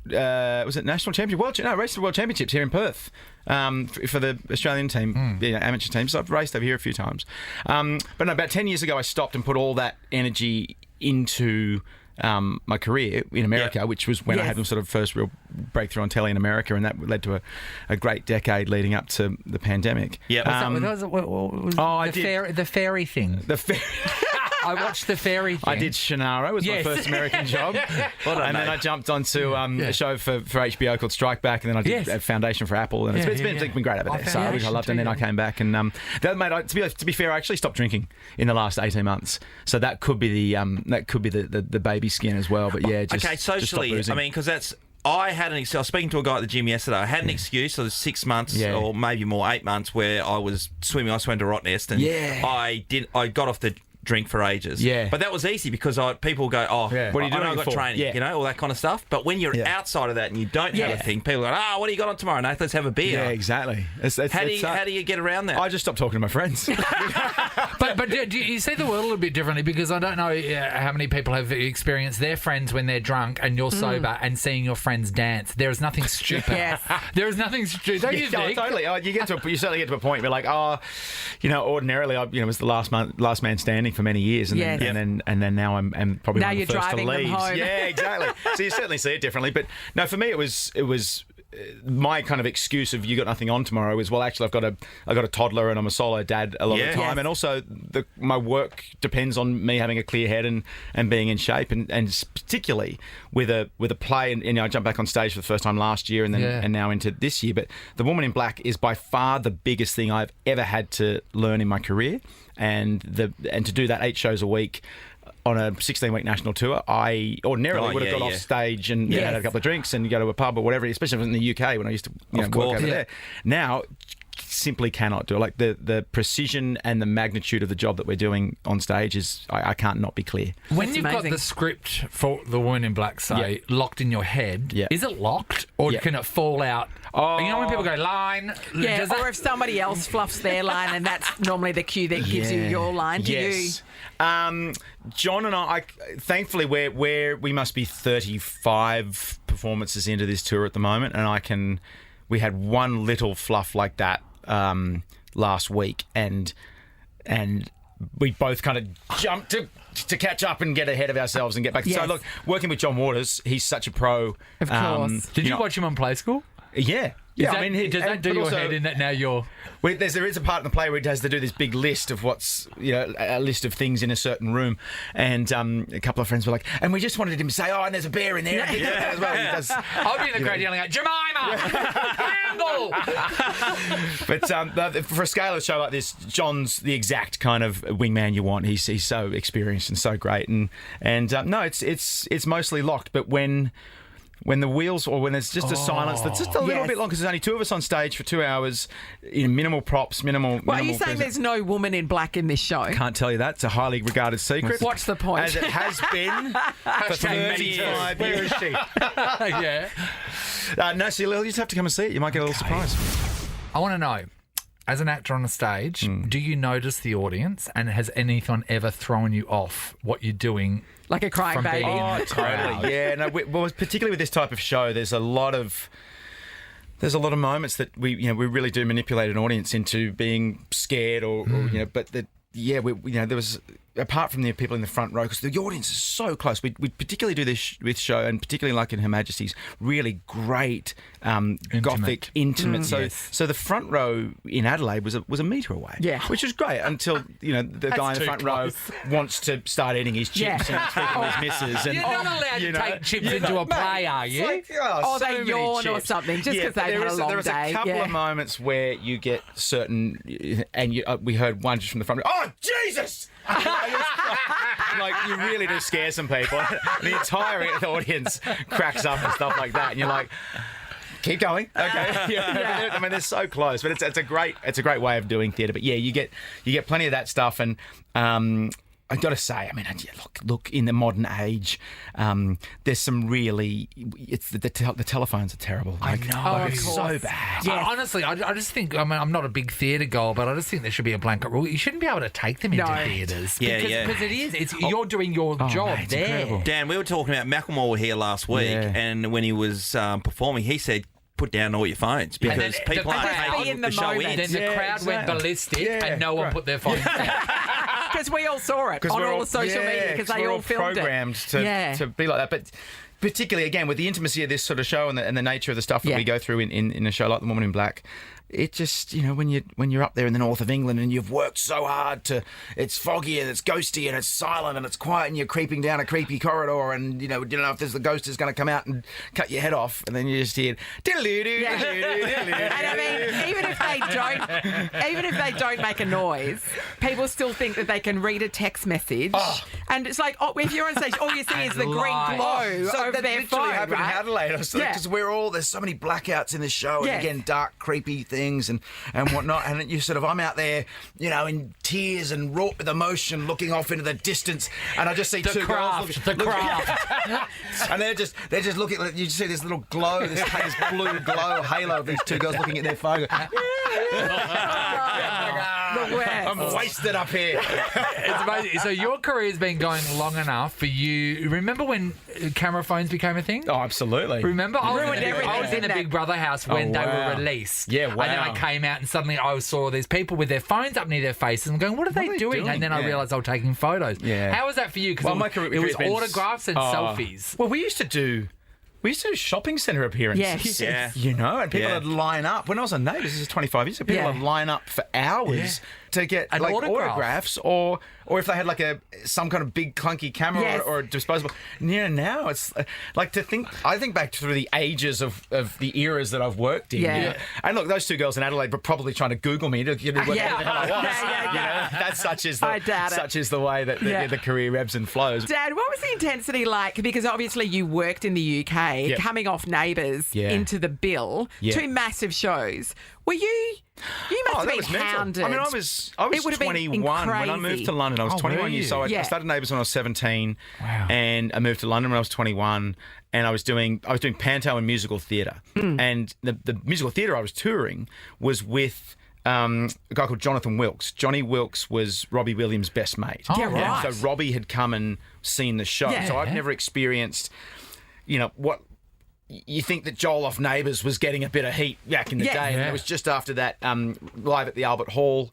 Speaker 12: Was it national championship? I raced the World Championships here in Perth for the Australian team, amateur team. So I've raced over here a few times. But no, about 10 years ago, I stopped and put all that energy into my career in America, which was when I had my sort of first real breakthrough on telly in America, and that led to a great decade leading up to the pandemic.
Speaker 5: Yeah, the fairy thing.
Speaker 12: The fairy.
Speaker 5: I watched the fairy thing.
Speaker 12: I did Shannara. It was my first American job. And then I jumped onto a show for HBO called Strike Back, and then I did a foundation for Apple. And it's been great over there. So I loved it. And then I came back. And to be fair, I actually stopped drinking in the last 18 months. So that could be the baby skin as well. But
Speaker 2: okay, socially,
Speaker 12: just stop boozing.
Speaker 2: because I was speaking to a guy at the gym yesterday. I had an excuse. So 6 months or maybe more, 8 months, where I was swimming. I swam to Rottnest, and I got off the drink for ages. Yeah. But that was easy because people go, what are you doing? I've got training, all that kind of stuff. But when you're outside of that and you don't have a thing, people go, what do you got on tomorrow, Nathan? Let's have a beer.
Speaker 12: Yeah, exactly.
Speaker 2: How do you get around that?
Speaker 12: I just stopped talking to my friends.
Speaker 5: But do you see the world a little bit differently? Because I don't know how many people have experienced their friends when they're drunk and you're sober and seeing your friends dance. There is nothing stupid. There is nothing stupid. Don't you think?
Speaker 12: Totally. You certainly get to a point where you're like, ordinarily I was the last man standing for many years, and then now I'm probably
Speaker 3: now
Speaker 12: one of the
Speaker 3: you're
Speaker 12: first to
Speaker 3: driving them
Speaker 12: leave.
Speaker 3: home.
Speaker 12: Yeah, exactly. So you certainly see it differently. But no, for me it was my kind of excuse of you got nothing on tomorrow is, well, actually I've got a toddler and I'm a solo dad a lot of the time, and also my work depends on me having a clear head and being in shape, and particularly with a play, and I jumped back on stage for the first time last year and then and now into this year. But The Woman in Black is by far the biggest thing I've ever had to learn in my career, and to do that 8 shows a week on a 16-week national tour, I ordinarily would have got off stage and had a couple of drinks and go to a pub or whatever, especially in the UK when I used to work over there. Now, simply cannot do it. Like the precision and the magnitude of the job that we're doing on stage is, I can't not be clear.
Speaker 5: When you've got the script for The Woman in Black, say, locked in your head, is it locked or can it fall out? Oh, you know when people go line?
Speaker 3: Yeah, or if somebody else fluffs their line, and that's normally the cue that gives you your line.
Speaker 12: John and I thankfully, we must be 35 performances into this tour at the moment, and we had one little fluff like that last week, and we both kind of jumped to catch up and get ahead of ourselves and get back. So look, working with John Waters, he's such a pro.
Speaker 3: Of course.
Speaker 5: Did you watch him on Play School?
Speaker 12: Yeah.
Speaker 5: Does that do your head in that now you're...
Speaker 12: There is a part in the play where he has to do this big list of a list of things in a certain room, and a couple of friends were like, and we just wanted him to say, and there's a bear in there. As well.
Speaker 5: I'll be in the crowd yelling out, Jemima! Handle!
Speaker 12: But for a scale of a show like this, John's the exact kind of wingman you want. He's so experienced and so great, and no, it's mostly locked, but when the wheels, or when there's just a silence that's just a little bit long, because there's only 2 of us on stage for 2 hours, minimal props, minimal.
Speaker 3: Well, are you saying there's no woman in black in this show?
Speaker 12: Can't tell you that. It's a highly regarded secret.
Speaker 3: What's the point?
Speaker 12: As it has been for 35 years. Where is she? No, so you'll just have to come and see it. You might get a little surprise.
Speaker 5: I want to know, as an actor on a stage, do you notice the audience, and has anyone ever thrown you off what you're doing?
Speaker 3: Like a crying baby.
Speaker 12: Oh, totally. Yeah. No. Well, particularly with this type of show, there's a lot of moments that we really do manipulate an audience into being scared, or But there was apart from the people in the front row, because the audience is so close. We particularly do this with show, and particularly like in Her Majesty's, really great gothic, intimate. So the front row in Adelaide was a metre away, which was great until the guy in the front row wants to start eating his chips and speaking with his missus. And,
Speaker 5: You're not allowed to take chips into a play, are you?
Speaker 12: Like,
Speaker 3: Or
Speaker 12: so
Speaker 3: they
Speaker 12: many
Speaker 3: yawn or
Speaker 12: chips.
Speaker 3: something just because they've had a long
Speaker 12: There was
Speaker 3: day.
Speaker 12: a couple of moments where you get certain, and we heard one just from the front row. Oh Jesus! Like you really do scare some people. The entire audience cracks up and stuff like that, and you're like, keep going, okay. I mean, they're so close, but it's a great way of doing theatre. But yeah, you get plenty of that stuff, and I've got to say, I mean, look. In the modern age, there's some really. It's the telephones are terrible.
Speaker 5: I know,
Speaker 12: it's so bad.
Speaker 5: Yeah. Honestly, I just think. I mean, I'm not a big theatre goer, but I just think there should be a blanket rule. You shouldn't be able to take them into theatres. Because it is. You're doing your job
Speaker 12: mate,
Speaker 5: there.
Speaker 12: incredible.
Speaker 2: Dan, we were talking about Macklemore here last week, and when he was performing, he said, put down all your phones because people aren't taking the show in.
Speaker 5: Then the crowd went ballistic and no one put their phones down.
Speaker 3: Because we all saw it on all the social media because they all filmed
Speaker 12: programmed
Speaker 3: it.
Speaker 12: to be like that. But particularly, again, with the intimacy of this sort of show and the nature of the stuff that we go through in a show like The Woman in Black, it just, when you're up there in the north of England and you've worked so hard it's foggy and it's ghosty and it's silent and it's quiet and you're creeping down a creepy corridor and you don't know if the ghost is going to come out and cut your head off, and then you just hear
Speaker 3: and I mean, even if they don't make a noise, people still think that they can read a text message, and it's like, if you're on stage, all you see is the green glow over their phone.
Speaker 12: Happened in Adelaide, because there's so many blackouts in the show, and again, dark, creepy things and whatnot, and you sort of, I'm out there, in tears and wrought with emotion, looking off into the distance, and I just see two girls looking, and they're just looking. You just see this little glow, this blue glow halo of these two girls looking at their phone. I'm wasted up here.
Speaker 5: It's amazing. So your career's been going long enough for you. Remember when camera phones became a thing?
Speaker 12: Oh, absolutely.
Speaker 5: Remember? I was in the Big Brother house when they were released.
Speaker 12: Yeah, wow.
Speaker 5: And then I came out and suddenly I saw all these people with their phones up near their faces and going, what are they doing? And then I realised they were taking photos. Yeah. How was that for you? Because it was autographs and selfies.
Speaker 12: Well, we used to do shopping centre appearances.
Speaker 3: Yes.
Speaker 12: And people would line up. When I was on Neighbours, this is 25 years ago, people would line up for hours to get
Speaker 5: an
Speaker 12: autographs or if they had some kind of big clunky camera or a disposable. Now it's like I think back through the ages of the eras that I've worked in.
Speaker 3: Yeah.
Speaker 12: And look, those two girls in Adelaide were probably trying to Google me to work out who the hell I was. That's such is the way that the career ebbs and flows.
Speaker 3: Dad, what was the intensity like? Because obviously you worked in the UK, coming off Neighbours into the Bill, two massive shows. Were you must have been hounded.
Speaker 12: I mean, I was 21 when I moved to London. I was 21 years old. I started Neighbours when I was 17, and I moved to London when I was 21. And I was doing panto and musical theatre. And the musical theatre I was touring was with a guy called Jonathan Wilkes. Johnny Wilkes was Robbie Williams' best mate.
Speaker 3: Oh, right.
Speaker 12: So Robbie had come and seen the show. Yeah. So I've never experienced, what. You think that Joel off Neighbours was getting a bit of heat back in the day, and it was just after that Live at the Albert Hall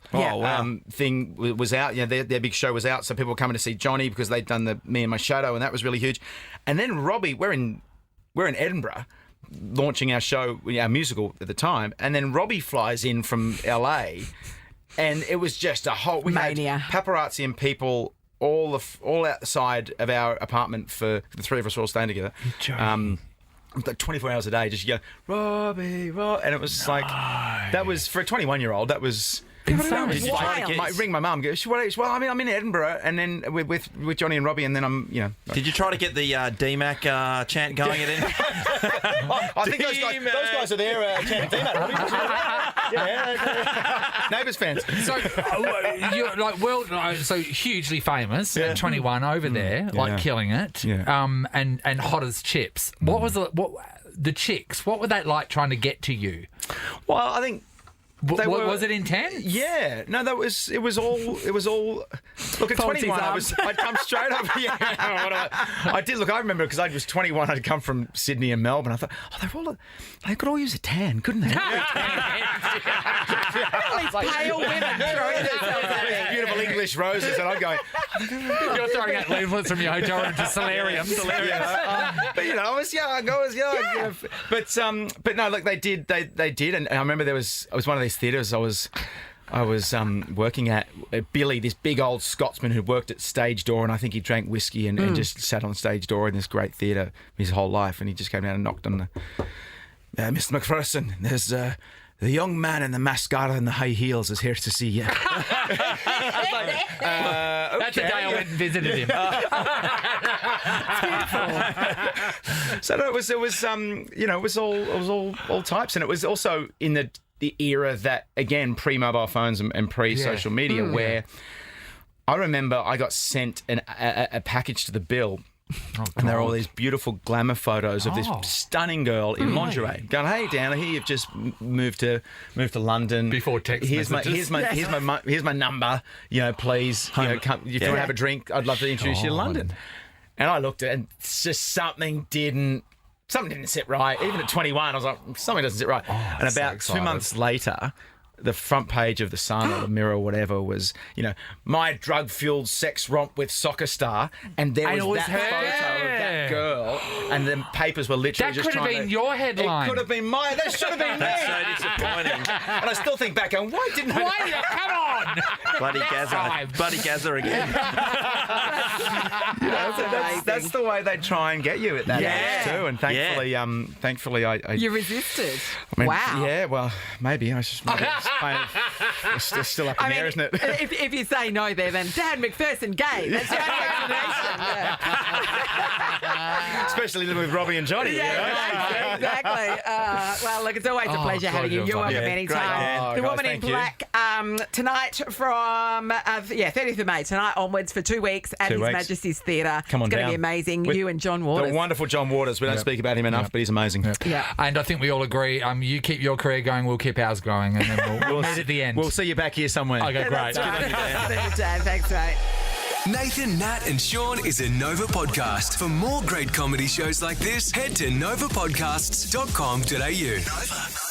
Speaker 12: thing was out. Their big show was out, so people were coming to see Johnny because they'd done the Me and My Shadow, and that was really huge. And then Robbie, we're in Edinburgh, launching our show, our musical at the time, and then Robbie flies in from LA, and it was just a whole
Speaker 3: mania.
Speaker 12: Had paparazzi and people all outside of our apartment for the three of us all staying together. Like 24 hours a day, just you go, Robbie, and it was that was, for a 21-year-old, that was... Did you ring my mum? Well, I mean, I'm in Edinburgh, and then with Johnny and Robbie, and then I'm,
Speaker 2: Did you try to get the DMAC chant going at any?
Speaker 12: I think those guys are there chanting DMAC. Neighbours fans.
Speaker 5: So you're so hugely famous at 21 over there, killing it, and hot as chips. What was the chicks? What were they like trying to get to you?
Speaker 12: Well, I think
Speaker 5: Was it intense?
Speaker 12: Yeah. No, it was all. Look, at 21, I'd come straight up. Yeah. I did. Look, I remember because I was 21. I'd come from Sydney and Melbourne. I thought, they could all use a tan, couldn't they?
Speaker 3: Pale women throwing themselves at me.
Speaker 12: Beautiful English roses, and I'm going.
Speaker 5: You're throwing out leaflets from your hotel room to solariums.
Speaker 12: But I was young.
Speaker 3: Yeah.
Speaker 12: But no, look, they did, and I remember I was one of these theatres. I was working at Billy, this big old Scotsman who worked at stage door, and I think he drank whiskey and just sat on stage door in this great theatre his whole life, and he just came down and knocked on the Mr. McPherson. There's the young man in the mascara and the high heels is here to see you.
Speaker 5: That's the day I went and visited him.
Speaker 12: So no, it was all types, and it was also in the era that, again, pre-mobile phones and pre-social media, where I remember I got sent a package to the bill. And there are all these beautiful glamour photos of this stunning girl in lingerie. Going, hey, Dan, here you've just moved to London.
Speaker 5: Before text messages.
Speaker 12: Here's my number. Please, come, if you want to have a drink, I'd love to introduce you to London. And I looked at it, and it's just something didn't sit right. Even at 21, I was like, something doesn't sit right. And about 2 months later, the front page of the Sun or the Mirror or whatever was, my drug-fueled sex romp with soccer star, and there was that photo of that girl, and the papers were literally
Speaker 5: that
Speaker 12: just trying to...
Speaker 5: That could have been your headline.
Speaker 12: It could have been mine. That should have been me.
Speaker 2: That's so disappointing.
Speaker 12: And I still think back, going, why didn't I...
Speaker 5: Come on!
Speaker 2: Bloody Gazza again.
Speaker 12: That's the way they try and get you at that age too. And thankfully, I
Speaker 3: You resisted.
Speaker 12: Wow. Yeah. Well, maybe I should. It's still up in the air, isn't it?
Speaker 3: If you say no there, then Dan McPherson gay. That's your only explanation.
Speaker 12: Especially living with Robbie and Johnny.
Speaker 3: Exactly. Well, look, it's always a pleasure having you. You're welcome anytime. The Woman in Black tonight from 30th of May tonight onwards for 2 weeks at His Majesty's Theatre.
Speaker 12: Come on,
Speaker 3: it's going to be amazing. You and John Waters.
Speaker 12: The wonderful John Waters. We don't speak about him enough, but he's amazing.
Speaker 3: Yeah.
Speaker 5: And I think we all agree. You keep your career going, we'll keep ours going, and then we'll meet at the end.
Speaker 12: We'll see you back here somewhere.
Speaker 5: Okay, great.
Speaker 3: Thanks, mate.
Speaker 1: Nathan, Nat and Shaun is a Nova podcast. For more great comedy shows like this, head to novapodcasts.com.au. Nova.